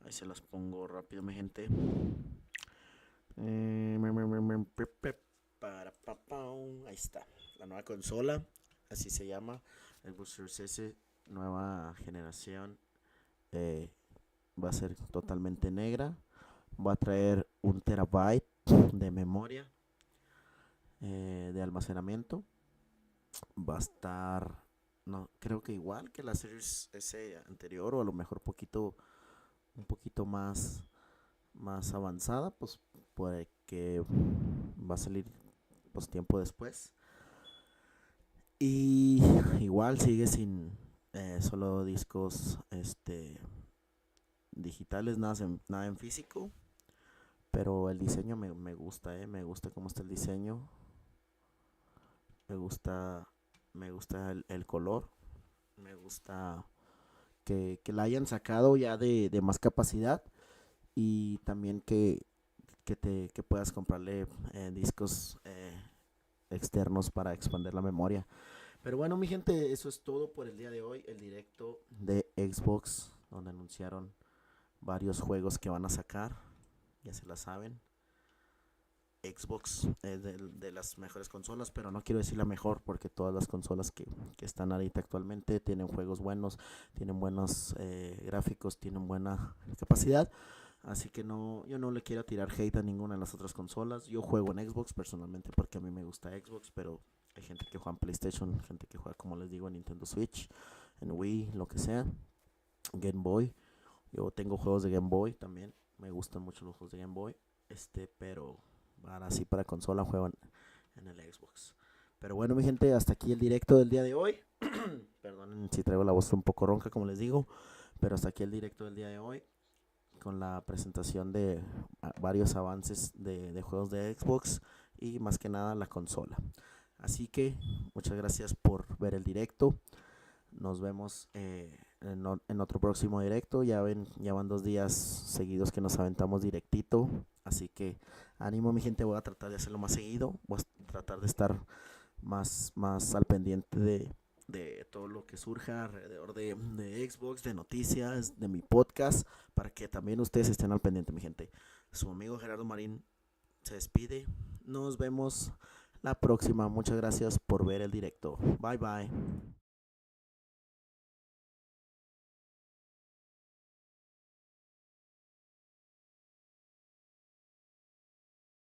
Speaker 1: Ahí se las pongo rápido, mi gente. Ahí está. La nueva consola. Así se llama. El Xbox S. Nueva generación. Va a ser totalmente negra. Va a traer 1 terabyte de memoria. De almacenamiento. Va a estar, no, creo que igual que la Series S anterior, o a lo mejor un poquito más avanzada, pues porque va a salir pues tiempo después. Y igual sigue sin solo discos digitales, nada en físico. Pero el diseño me gusta, me gusta cómo está el diseño. Me gusta el color. Me gusta que la hayan sacado ya de más capacidad. Y también que puedas comprarle discos externos para expandir la memoria. Pero bueno, mi gente, eso es todo por el día de hoy. El directo de Xbox, donde anunciaron varios juegos que van a sacar. Ya se la saben. Xbox es de las mejores consolas, pero no quiero decir la mejor, porque todas las consolas que están ahorita actualmente tienen juegos buenos, tienen buenos gráficos, tienen buena capacidad. Así que yo no le quiero tirar hate a ninguna de las otras consolas. Yo juego en Xbox personalmente porque a mí me gusta Xbox, pero hay gente que juega en PlayStation, gente que juega, como les digo, en Nintendo Switch, en Wii, lo que sea, Game Boy. Yo tengo juegos de Game Boy también, me gustan mucho los juegos de Game Boy, pero ahora sí para consola juego en el Xbox. Pero bueno, mi gente, hasta aquí el directo del día de hoy. Perdonen si traigo la voz un poco ronca, como les digo, pero hasta aquí el directo del día de hoy, con la presentación de varios avances de juegos de Xbox y más que nada la consola. Así que muchas gracias por ver el directo. Nos vemos en otro próximo directo. Ya van 2 días seguidos que nos aventamos directito. Así que ánimo, mi gente. Voy a tratar de hacerlo más seguido. Voy a tratar de estar más al pendiente de todo lo que surja alrededor de Xbox, de noticias, de mi podcast, para que también ustedes estén al pendiente, mi gente. Su amigo Gerardo Marin se despide. Nos vemos la próxima. Muchas gracias por ver el directo. Bye bye.